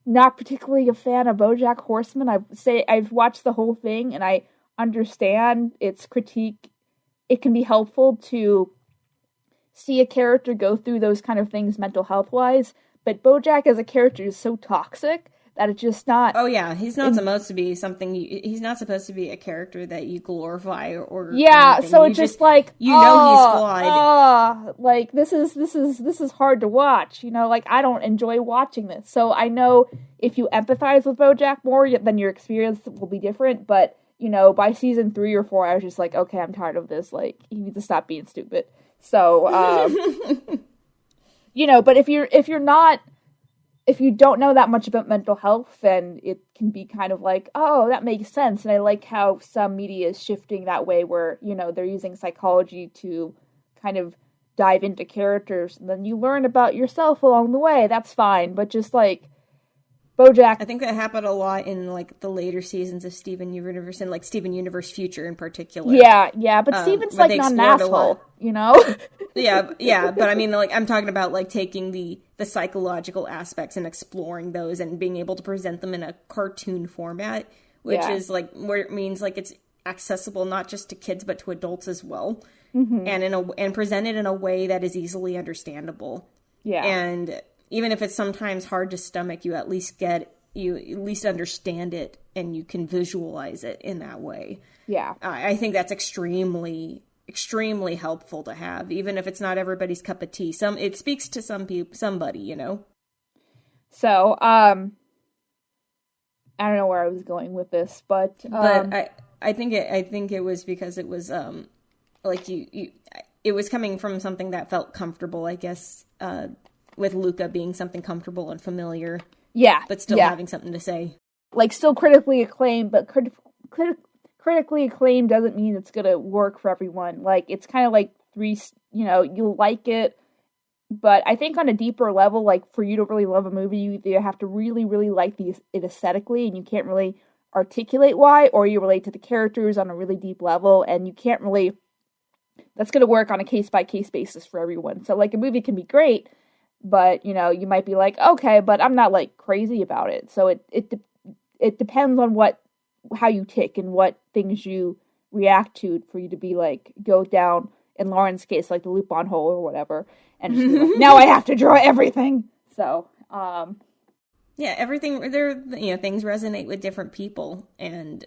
not particularly a fan of BoJack Horseman. I've watched the whole thing, and I understand its critique. It can be helpful to see a character go through those kind of things mental health-wise, but BoJack as a character is so toxic that it's just not. Oh yeah, he's not supposed to be something. He's not supposed to be a character that you glorify or. Yeah, so it's just like he's flawed. Like this is hard to watch. Like, I don't enjoy watching this. So I know if you empathize with BoJack more, then your experience will be different. But by season 3 or 4, I was just like, okay, I'm tired of this. Like, you need to stop being stupid. So, but if you don't know that much about mental health, then it can be kind of like, oh, that makes sense. And I like how some media is shifting that way, where, they're using psychology to kind of dive into characters, and then you learn about yourself along the way. That's fine. But just like, BoJack. I think that happened a lot in like the later seasons of Steven Universe and like Steven Universe Future in particular. Yeah, but Steven's like not an asshole, you know? yeah, but I mean, like, I'm talking about like taking the psychological aspects and exploring those and being able to present them in a cartoon format, which is like where it means like it's accessible not just to kids but to adults as well, and presented in a way that is easily understandable. Yeah, and even if it's sometimes hard to stomach, you at least understand it and you can visualize it in that way. Yeah. I think that's extremely helpful to have, even if it's not everybody's cup of tea. It speaks to somebody, you know? So, I don't know where I was going with this, but I think it was because it was, like it was coming from something that felt comfortable, I guess, with Luca being something comfortable and familiar. Yeah. But still having something to say. Like, still critically acclaimed, but critically acclaimed doesn't mean it's gonna work for everyone. Like, it's kind of like you like it, but I think on a deeper level, like, for you to really love a movie, you either have to really, really like it aesthetically, and you can't really articulate why, or you relate to the characters on a really deep level, and you can't really... That's gonna work on a case-by-case basis for everyone. So, like, a movie can be great, but, you know, you might be like, okay, but I'm not, like, crazy about it. So it depends on how you tick and what things you react to for you to be, like, go down, in Lauren's case, like the Lupin hole or whatever, and just be like, now I have to draw everything. So, yeah, everything, things resonate with different people, and,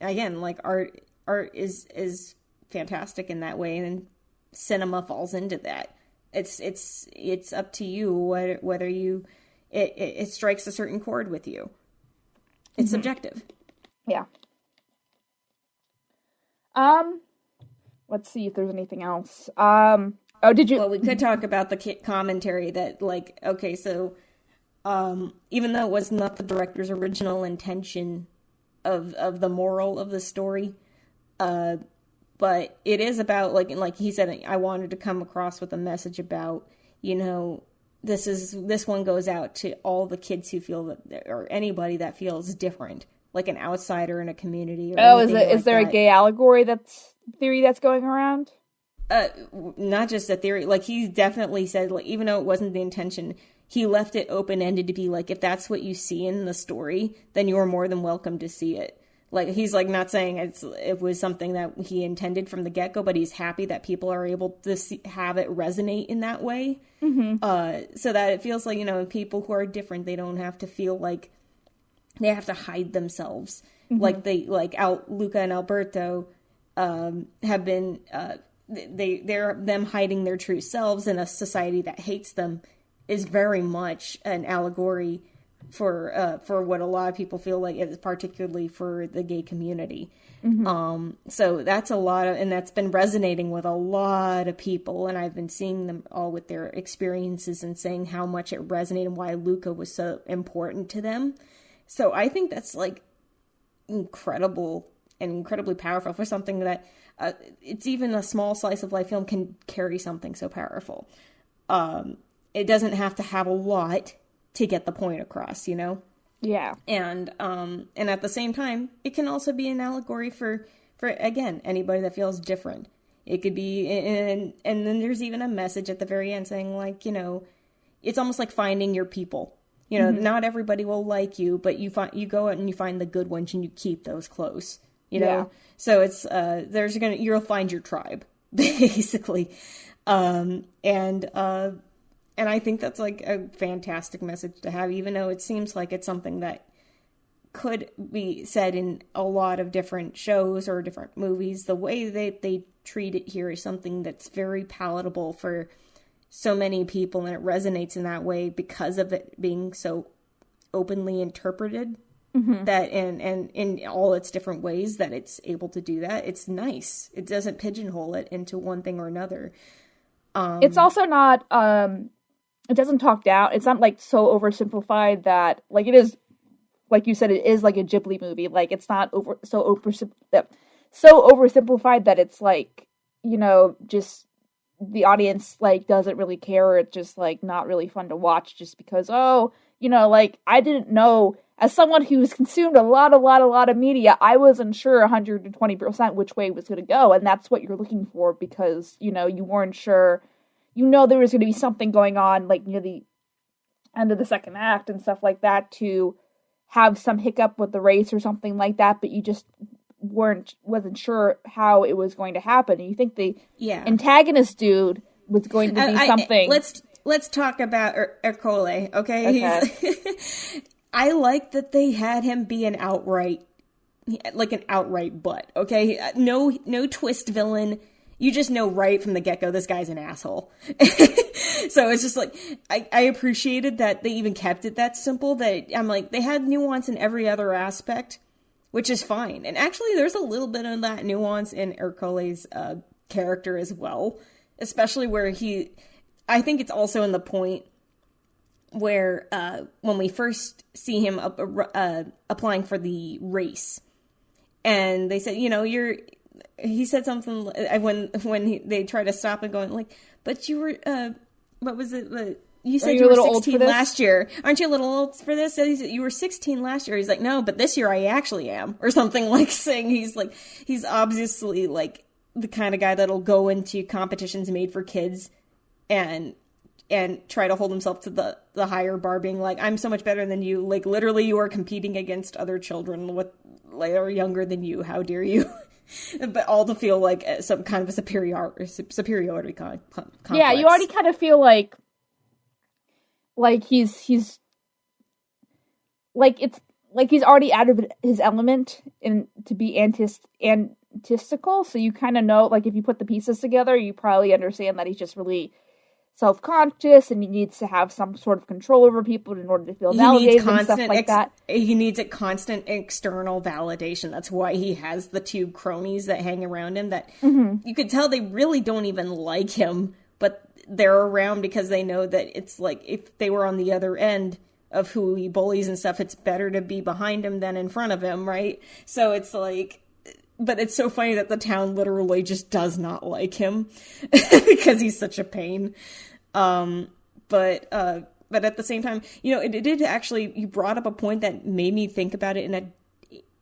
again, like, art is fantastic in that way, and cinema falls into that. It's up to you whether it strikes a certain chord with you. It's subjective. Yeah. Let's see if there's anything else. Did you? Well, we could talk about the commentary that, like, okay, so, even though it was not the director's original intention of the moral of the story, but it is about, like he said, I wanted to come across with a message about, you know, this one goes out to all the kids who feel that, or anybody that feels different, like an outsider in a community. Or is there a gay allegory theory that's going around? Not just a theory. Like, he definitely said, like, even though it wasn't the intention, he left it open-ended to be like, if that's what you see in the story, then you're more than welcome to see it. Like, he's, like, not saying it was something that he intended from the get-go, but he's happy that people are able to have it resonate in that way. Mm-hmm. So that it feels like, you know, people who are different, they don't have to feel like they have to hide themselves. Mm-hmm. Like, Luca and Alberto have been, them hiding their true selves in a society that hates them is very much an allegory for what a lot of people feel like it is, particularly for the gay community. Mm-hmm. So that's a lot of, and that's been resonating with a lot of people, and I've been seeing them all with their experiences and saying how much it resonated and why Luca was so important to them. So I think that's, like, incredible and incredibly powerful for something that it's even a small slice of life film can carry something so powerful. It doesn't have to have a lot to get the point across, you know? Yeah. And at the same time, it can also be an allegory for again, anybody that feels different. It could be, and then there's even a message at the very end saying, like, you know, it's almost like finding your people. You know, mm-hmm. Not everybody will like you, but you go out and you find the good ones and you keep those close, you know? Yeah. So it's, you'll find your tribe, basically. And I think that's, like, a fantastic message to have, even though it seems like it's something that could be said in a lot of different shows or different movies. The way they treat it here is something that's very palatable for so many people, and it resonates in that way because of it being so openly interpreted. Mm-hmm. That and in all its different ways that it's able to do that. It's nice. It doesn't pigeonhole it into one thing or another. It's also not... It doesn't talk down. It's not, like, so oversimplified that, like, it is, like you said, it is like a Ghibli movie. Like, it's not so oversimplified that it's, like, you know, just the audience, like, doesn't really care. Or it's just, like, not really fun to watch just because, oh, you know, like, I didn't know, as someone who's consumed a lot of media, I wasn't sure 120% which way it was going to go, and that's what you're looking for, because, you know, you weren't sure, you know, there was going to be something going on, like, near the end of the second act and stuff like that, to have some hiccup with the race or something like that, but you just wasn't sure how it was going to happen. And you think the antagonist dude was going to be something. Let's talk about Ercole, okay? I like that they had him be an outright butt, okay? No twist villain. You just know right from the get-go this guy's an asshole. So it's just like, I appreciated that they even kept it that simple, that I'm like, they had nuance in every other aspect, which is fine. And actually, there's a little bit of that nuance in Ercole's character as well, especially where I think it's also in the point where when we first see him applying for the race, and they said, you know, he said something when they try to stop and going like, but you were what was it? You said you were 16 last year. Aren't you a little old for this? He said, you were 16 last year. He's like, no, but this year I actually am, or something, like saying he's obviously like the kind of guy that'll go into competitions made for kids and try to hold himself to the higher bar, being like, I'm so much better than you. Like, literally, you are competing against other children that are younger than you. How dare you? But all to feel like some kind of a superiority complex. Yeah, you already kind of feel like he's like, it's like he's already out of his element to be antistical. So you kind of know, like, if you put the pieces together, you probably understand that he's just really self-conscious, and he needs to have some sort of control over people in order to feel validated and stuff like that. He needs a constant external validation. That's why he has the two cronies that hang around him that you could tell they really don't even like him, but they're around because they know that it's like, if they were on the other end of who he bullies and stuff, it's better to be behind him than in front of him, right? So it's like, but it's so funny that the town literally just does not like him because he's such a pain. But at the same time, you know, it did actually, you brought up a point that made me think about it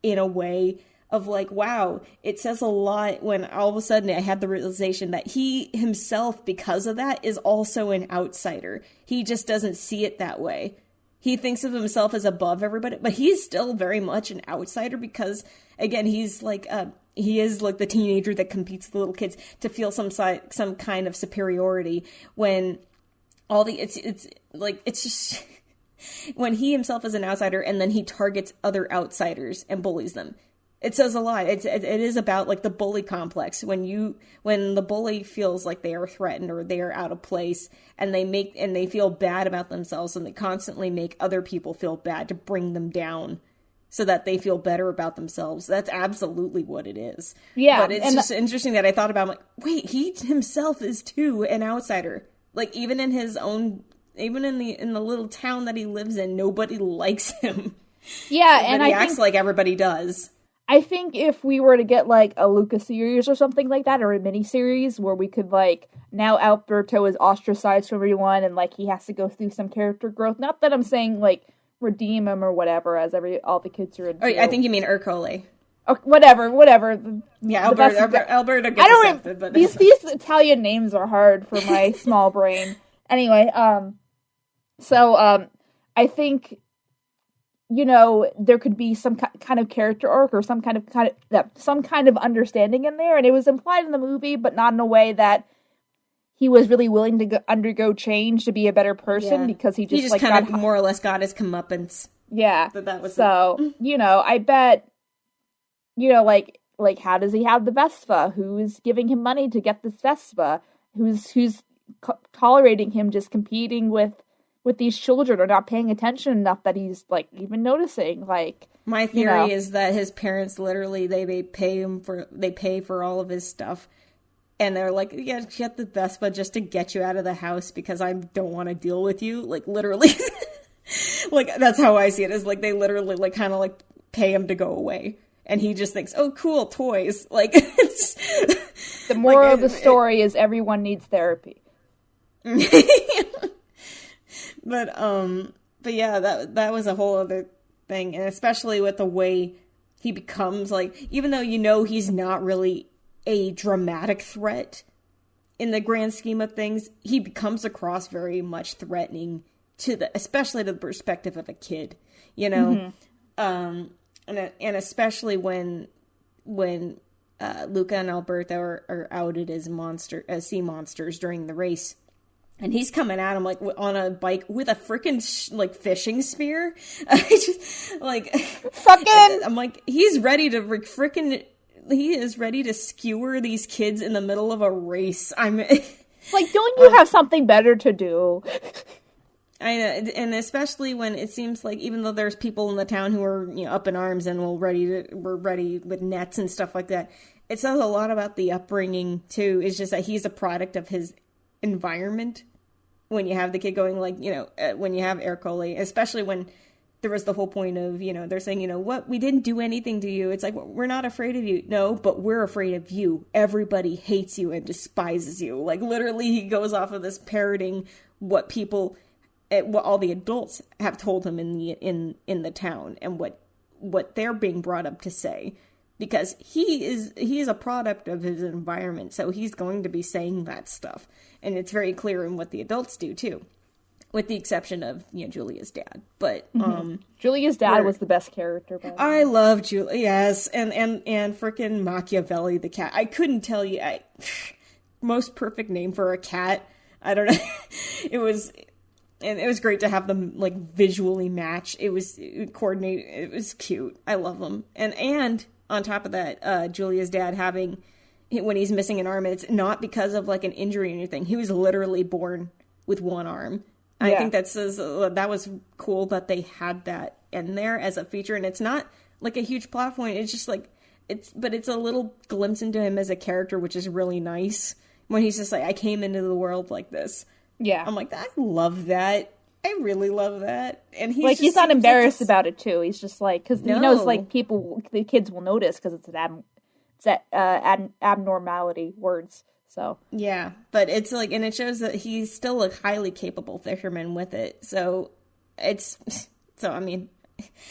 in a way of like, wow, it says a lot when all of a sudden I had the realization that he himself, because of that, is also an outsider. He just doesn't see it that way. He thinks of himself as above everybody, but he's still very much an outsider because, again, he's like, he is like the teenager that competes with little kids to feel some kind of superiority when it's just when he himself is an outsider and then he targets other outsiders and bullies them. It says a lot. It is about like the bully complex. When the bully feels like they are threatened or they are out of place, and they feel bad about themselves, and they constantly make other people feel bad to bring them down so that they feel better about themselves. That's absolutely what it is. Yeah. But it's just interesting that I thought about, like, wait, he himself is too an outsider. Like, even in his own, even in the little town that he lives in, nobody likes him. Yeah, and he acts like everybody does. I think if we were to get, like, a Luca series or something like that, or a mini-series where we could, like, now Alberto is ostracized from everyone and, like, he has to go through some character growth. Not that I'm saying, like, redeem him or whatever, as all the kids are into. Oh, I think you mean Ercole. Oh, whatever. Yeah, Alberto gets accepted, but these Italian names are hard for my small brain. Anyway, I think, you know, there could be some kind of character arc or some kind of understanding in there, and it was implied in the movie, but not in a way that he was really willing to undergo change to be a better person, because he just like, kind of more or less got his comeuppance. Yeah. That was so, you know, I bet, you know, like how does he have the Vespa? Who's giving him money to get this Vespa? Who's tolerating him just competing with these children, or not paying attention enough that he's like even noticing? Like, my theory is that his parents literally they pay for all of his stuff, and they're like, yeah, get the Vespa just to get you out of the house because I don't want to deal with you. Like, literally, like, that's how I see it. Is like they literally like kind of like pay him to go away. And he just thinks, oh, cool, toys. Like, it's... The moral of the story is everyone needs therapy. But but yeah, that was a whole other thing, and especially with the way he becomes, like, even though he's not really a dramatic threat in the grand scheme of things, he becomes across very much threatening especially to the perspective of a kid, and especially when Luca and Alberto are outed as sea monsters during the race. And he's coming at him, like, on a bike with a freaking, fishing spear. I'm like, he's ready to he is ready to skewer these kids in the middle of a race. Like, don't you have something better to do? I know, and especially when it seems like, even though there's people in the town who are, up in arms and we're ready with nets and stuff like that, it says a lot about the upbringing, too. It's just that he's a product of his environment. When you have the kid going, like, when you have Ercole, especially when there was the whole point of, they're saying, what, we didn't do anything to you. It's like, we're not afraid of you. No, but we're afraid of you. Everybody hates you and despises you. Like, literally, he goes off of this parroting what all the adults have told him in the town, and what they're being brought up to say. Because he is a product of his environment, so he's going to be saying that stuff. And it's very clear in what the adults do, too. With the exception of, Julia's dad. But, Julia's dad was the best character. I love Julia, yes. And frickin' Machiavelli, the cat. I couldn't tell you, most perfect name for a cat. I don't know. It was great to have them, like, visually match. It was coordinated. It was cute. I love them. And on top of that, Julia's dad when he's missing an arm, it's not because of, like, an injury or anything. He was literally born with one arm. Yeah. I think that was cool that they had that in there as a feature, and it's not, like, a huge plot point. It's just, like, but it's a little glimpse into him as a character, which is really nice, when he's just like, I came into the world like this. Yeah. I'm like, I love that. I really love that. And he's not embarrassed about it, too. He's just like, because he knows, like, the kids will notice because it's abnormality words. So yeah, but it's like, and it shows that he's still a highly capable fisherman with it. So I mean,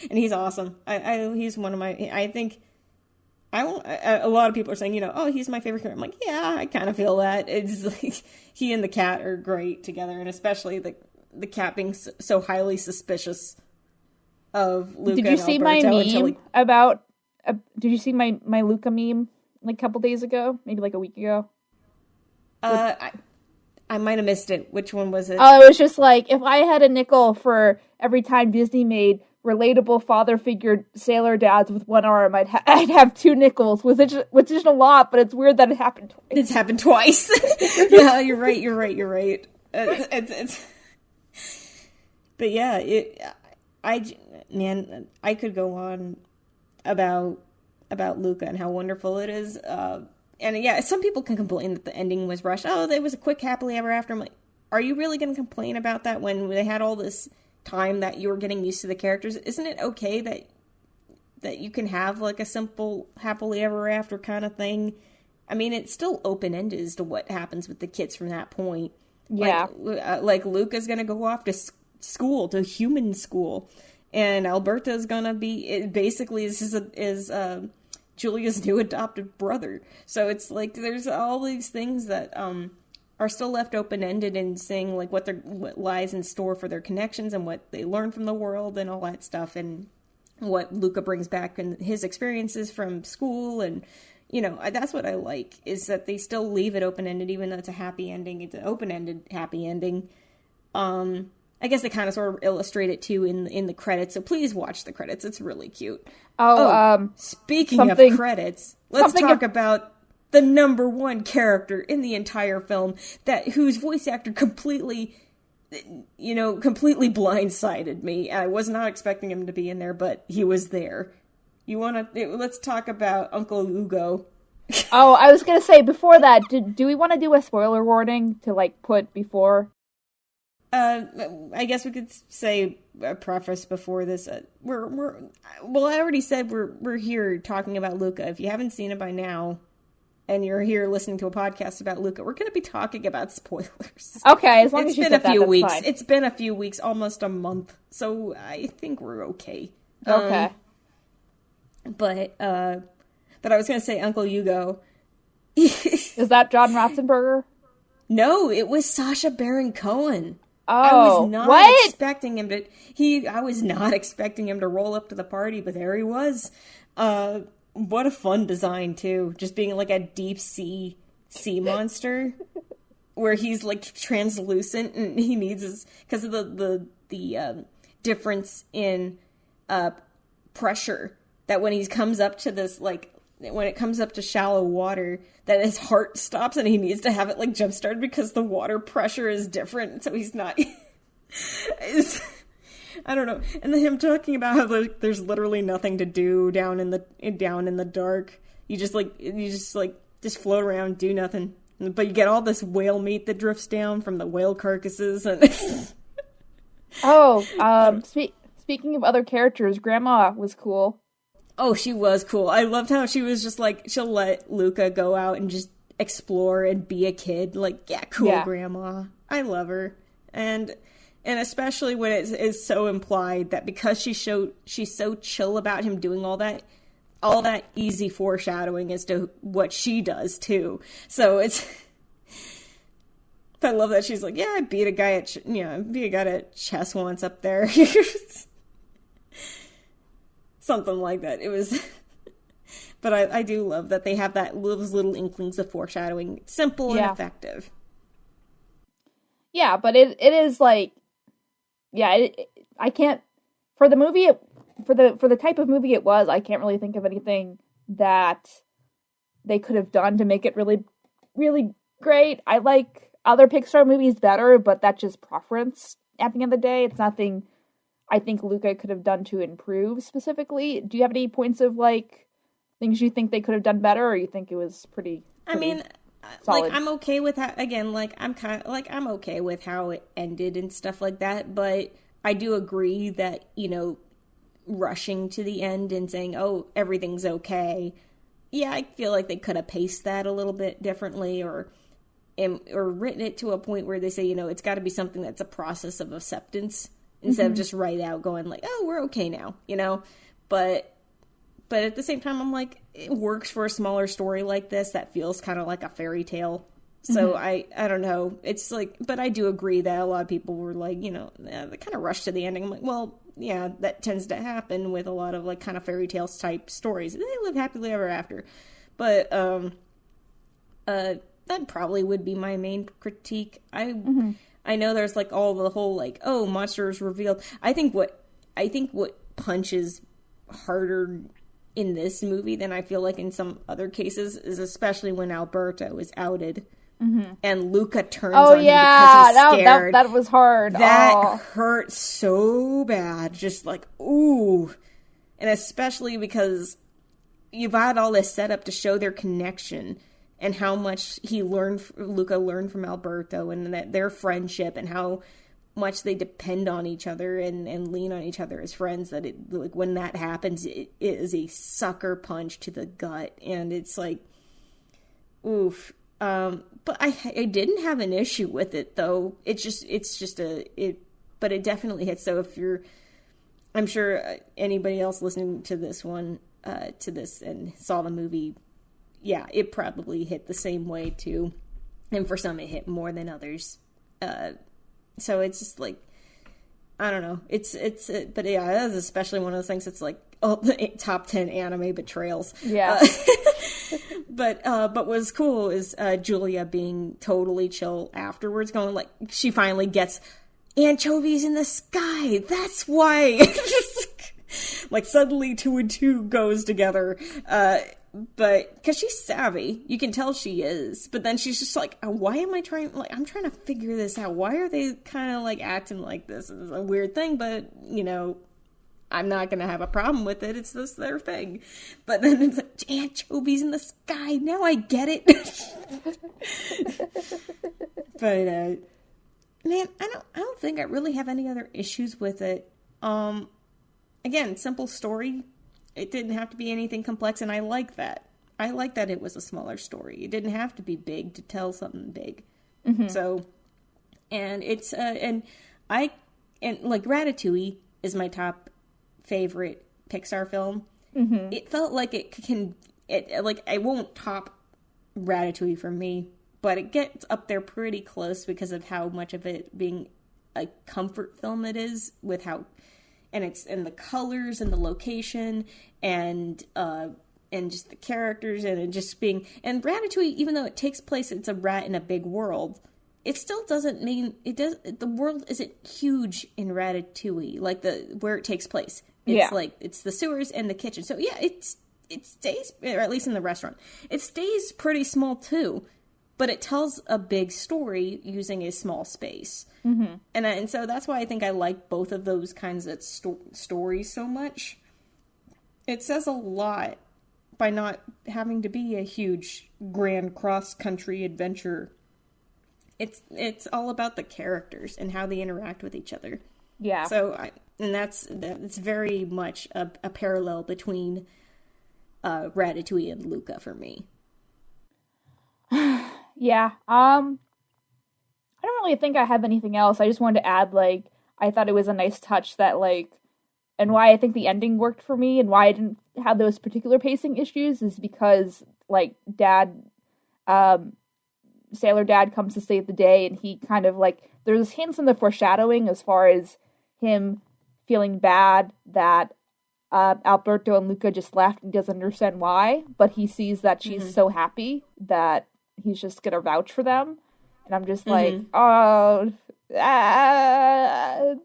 and he's awesome. He's one of my. I think a lot of people are saying, oh, he's my favorite character. I'm like, yeah, I kind of feel that. It's like he and the cat are great together, and especially the cat being so highly suspicious of Luca. Did you see my meme about? Did you see my Luca meme like a couple days ago? Maybe like a week ago. I might have missed it. Which one was it? Oh, it was just like, if I had a nickel for every time Disney made relatable father figure sailor dads with one arm, I'd have 2 nickels, which isn't a lot, but it's weird that it happened twice. It's happened twice. Yeah, you're right. But yeah, I could go on about Luca and how wonderful it is. And yeah, some people can complain that the ending was rushed. Oh, there was a quick happily ever after. I'm like, are you really going to complain about that when they had all this time that you were getting used to the characters? Isn't it okay that you can have like a simple happily ever after kind of thing? I mean, it's still open-ended as to what happens with the kids from that point. Yeah. Like Luca's going to go off to school, to human school. And Alberto's going to be, basically, is Julia's new adopted brother. So it's like there's all these things that are still left open-ended and saying like what lies in store for their connections and what they learn from the world and all that stuff, and what Luca brings back and his experiences from school. And that's what I like, is that they still leave it open-ended, even though it's a happy ending. It's an open-ended happy ending. I guess they kind of sort of illustrate it too in the credits, so please watch the credits. It's really cute. Speaking of credits, let's talk about the number one character in the entire film, whose voice actor completely blindsided me. I was not expecting him to be in there, but he was there. Let's talk about Uncle Ugo. Oh, I was gonna say before that, do we want to do a spoiler warning to like put before? I guess we could say a preface before this. I already said we're here talking about Luca. If you haven't seen it by now, and you're here listening to a podcast about Luca, we're going to be talking about spoilers. Okay, as long as you said said a few that's weeks. fine. It's been a few weeks, almost a month, so I think we're okay. Okay. But I was going to say Uncle Hugo. Is that John Ratzenberger? No, it was Sacha Baron Cohen. Oh, I was not what? expecting him to. I was not expecting him to roll up to the party, but there he was. What a fun design too! Just being like a deep sea monster, where he's like translucent and he needs his because of the difference in pressure. That when he comes up to this when it comes up to shallow water, that his heart stops and he needs to have it like jump started because the water pressure is different. So he's not. I don't know. And then him talking about how there's literally nothing to do down in the dark. You just float around, do nothing. But you get all this whale meat that drifts down from the whale carcasses. And Speaking of other characters, Grandma was cool. Oh, she was cool. I loved how she was just like, she'll let Luca go out and just explore and be a kid. Like, yeah, cool, yeah. Grandma. I love her. And especially when it is so implied that because she's so chill about him doing all that easy foreshadowing as to what she does too. So it's, I love that she's like, yeah, I beat a guy at chess once up there. Something like that. It was, but I do love that they have those little inklings of foreshadowing, simple and effective. Yeah, but it is like, I can't for the movie for the type of movie it was. I can't really think of anything that they could have done to make it really, really great. I like other Pixar movies better, but that's just preference. At the end of the day, it's nothing I think Luca could have done to improve specifically. Do you have any points of like things you think they could have done better, or you think it was pretty I mean, solid? like I'm okay with how, again, like I'm okay with how it ended and stuff like that, but I do agree that, rushing to the end and saying, "Oh, everything's okay." Yeah, I feel like they could have paced that a little bit differently or written it to a point where they say, it's got to be something that's a process of acceptance. Instead of just right out going like, oh, we're okay now, But at the same time, I'm like, it works for a smaller story like this that feels kind of like a fairy tale. So I don't know. It's like, but I do agree that a lot of people were like, they kind of rushed to the ending. I'm like, well, yeah, that tends to happen with a lot of like kind of fairy tales type stories. They live happily ever after. But that probably would be my main critique. I know there's like all the whole like, oh, monsters revealed. I think what punches harder in this movie than I feel like in some other cases is especially when Alberto is outed and Luca turns on him because he's scared. That was hard. That hurt so bad. Just like, ooh. And especially because you've had all this setup to show their connection and how much Luca learned from Alberto and that their friendship and how much they depend on each other and lean on each other as friends, that it, like, when that happens, it is a sucker punch to the gut. And it's like, oof. But I didn't have an issue with it though. But it definitely hits. So I'm sure anybody else listening to this one, to this and saw the movie, yeah, it probably hit the same way too. And for some it hit more than others. So it's just like, I don't know. But yeah, that is especially one of those things that's like, oh, the top 10 anime betrayals. Yeah. But what's cool is Julia being totally chill afterwards, going like, she finally gets anchovies in the sky. That's why. Like suddenly 2 and 2 goes together. But because she's savvy, you can tell she is. But then she's just like, why am I trying? Like, I'm trying to figure this out. Why are they kind of like acting like this? It's a weird thing, but I'm not gonna have a problem with it. It's this their thing. But then it's like anchovies in the sky. Now I get it. But man, I don't think I really have any other issues with it. Again, simple story. It didn't have to be anything complex, and I like that. I like that it was a smaller story. It didn't have to be big to tell something big. So, and it's and like Ratatouille is my top favorite Pixar film. It felt like I won't top Ratatouille for me, but it gets up there pretty close because of how much of it being a comfort film it is, with how, and the colors and the location and just the characters, and it just being, and Ratatouille, even though it takes place, it's a rat in a big world, it still doesn't mean the world isn't huge in Ratatouille, like where it takes place. It's like, it's the sewers and the kitchen. So yeah, it stays, or at least in the restaurant, it stays pretty small too, but it tells a big story using a small space. And so that's why I think I like both of those kinds of stories so much. It says a lot by not having to be a huge grand cross-country adventure. It's all about the characters and how they interact with each other. Yeah. So that's very much a parallel between Ratatouille and Luca for me. Yeah. I don't really think I have anything else. I just wanted to add, like, I thought it was a nice touch that, like, and why I think the ending worked for me and why I didn't have those particular pacing issues is because, like, Sailor Dad comes to save the day, and he kind of, like, there's hints in the foreshadowing as far as him feeling bad that Alberto and Luca just left and doesn't understand why, but he sees that she's so happy that he's just gonna vouch for them. And I'm just like, oh, I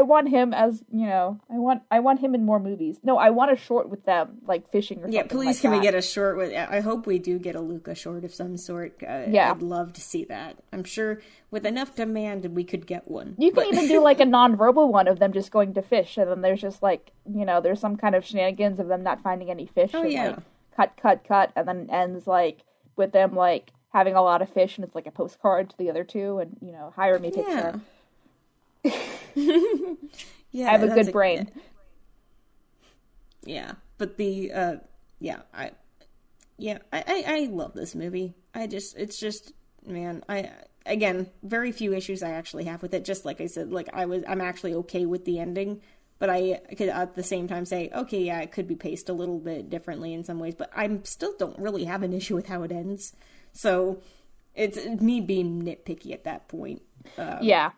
want him as, I want him in more movies. No, I want a short with them, like fishing or something. Yeah, please, can we get a short with, I hope we do get a Luca short of some sort. I'd love to see that. I'm sure with enough demand we could get one. You can even do like a non-verbal one of them just going to fish, and then there's just like, there's some kind of shenanigans of them not finding any fish. Oh, and, yeah. Like, cut, and then it ends like with them like having a lot of fish, and it's like a postcard to the other two, and hire me, Pixar. Yeah, I have a good brain. Yeah, but I love this movie. It's just, man, again, very few issues I actually have with it. Just like I said, like I'm actually okay with the ending, but I could at the same time say, okay, yeah, it could be paced a little bit differently in some ways, but I still don't really have an issue with how it ends. So it's me being nitpicky at that point. Yeah.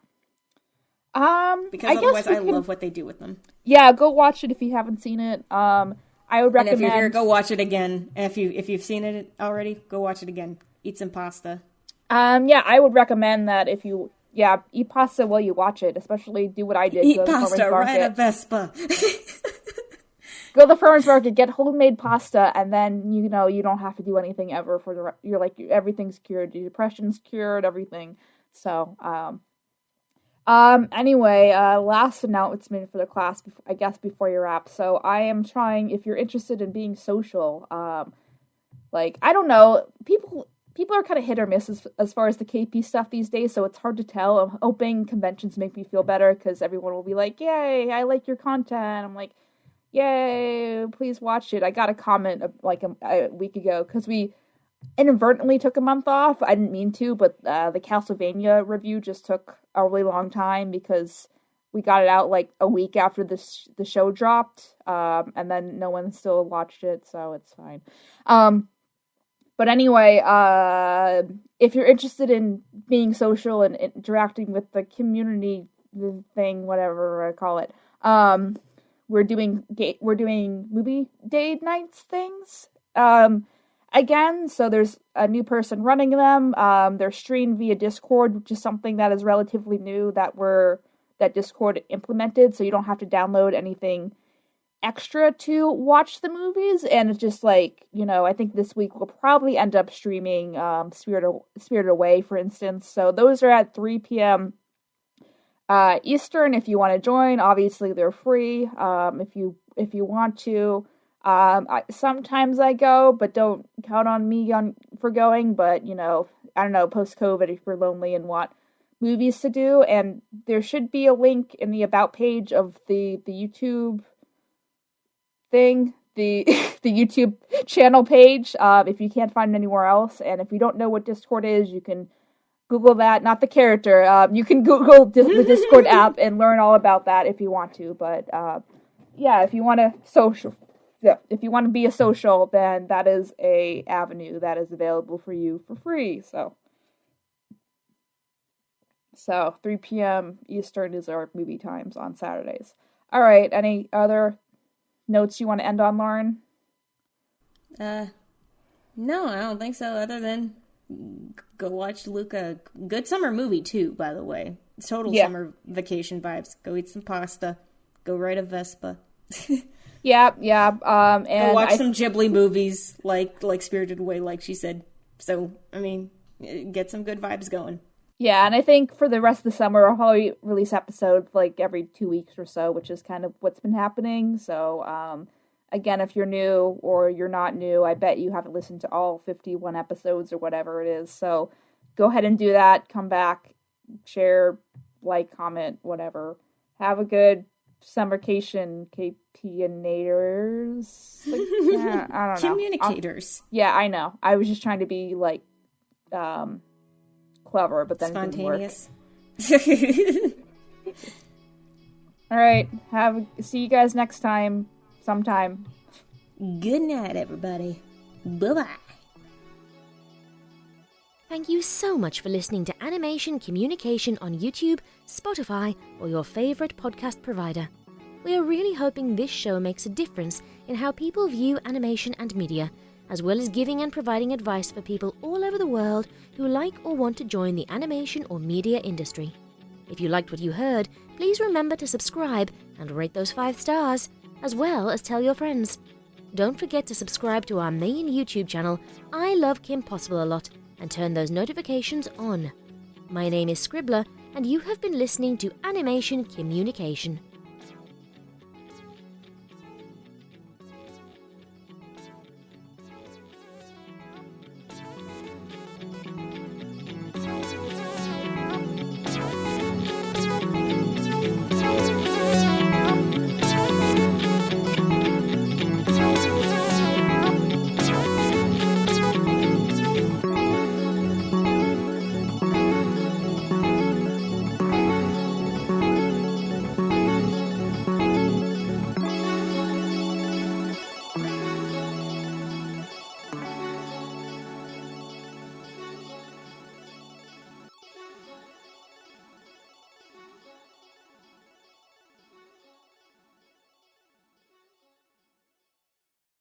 Because otherwise I love what they do with them. Yeah, go watch it if you haven't seen it. I would recommend. And if you're here, go watch it again. And if you've seen it already, go watch it again. Eat some pasta. Yeah, I would recommend that if you, eat pasta while you watch it. Especially do what I did. Eat pasta, ride a Vespa. Go to the farmer's market, get homemade pasta, and then you don't have to do anything ever for you're like everything's cured, your depression's cured, everything. So, anyway, last announcement for the class, I guess, before you wrap. So I am trying, if you're interested in being social, like, I don't know, people are kind of hit or miss as far as the KP stuff these days, so it's hard to tell. I'm hoping conventions make me feel better, because everyone will be like, yay, I like your content. I'm like, yay, please watch it. I got a comment like a week ago, because we inadvertently took a month off. I didn't mean to, but the Castlevania review just took a really long time because we got it out like a week after the show dropped, and then no one still watched it, so it's fine. But anyway, if you're interested in being social and interacting with the community, the thing, whatever I call it, we're doing movie day nights things. Again, so there's a new person running them. They're streamed via Discord, which is something that is relatively new that Discord implemented, so you don't have to download anything extra to watch the movies. And it's just like, I think this week we'll probably end up streaming Spirited Away, for instance. So those are at 3 p.m. Eastern if you want to join. Obviously, they're free if you want to. Sometimes I go, but don't count on me for going. But, I don't know, post-COVID, if you're lonely and want movies to do, and there should be a link in the About page of the YouTube thing the the YouTube channel page if you can't find it anywhere else. And if you don't know what Discord is, you can Google that, not the character. You can Google the Discord app and learn all about that if you want to. But yeah, if you want to be a social, then that is a avenue that is available for you for free. So 3 p.m. Eastern is our movie times on Saturdays. All right, any other notes you want to end on, Lauren? No, I don't think so, other than go watch Luca. Good summer movie, too, by the way. Total summer vacation vibes. Go eat some pasta. Go ride a Vespa. Yeah. And go watch some Ghibli movies, like Spirited Away, like she said. So, I mean, get some good vibes going. Yeah, and I think for the rest of the summer, I'll probably release episodes like every 2 weeks or so, which is kind of what's been happening. So, again, if you're new or you're not new, I bet you haven't listened to all 51 episodes or whatever it is. So go ahead and do that. Come back, share, like, comment, whatever. Have a good summercation, KPNators. Like, yeah, I don't know. Communicators. Yeah, I know. I was just trying to be, like, clever, but then spontaneous. It didn't work. All right. See you guys next time. Sometime. Good night, everybody. Bye-bye. Thank you so much for listening to Animation Kimmunication on YouTube, Spotify, or your favorite podcast provider. We are really hoping this show makes a difference in how people view animation and media, as well as giving and providing advice for people all over the world who like or want to join the animation or media industry. If you liked what you heard, please remember to subscribe and rate those 5 stars, as well as tell your friends. Don't forget to subscribe to our main YouTube channel, I Love Kim Possible a Lot, and turn those notifications on. My name is Scribbler, and you have been listening to Animation Kimmunication.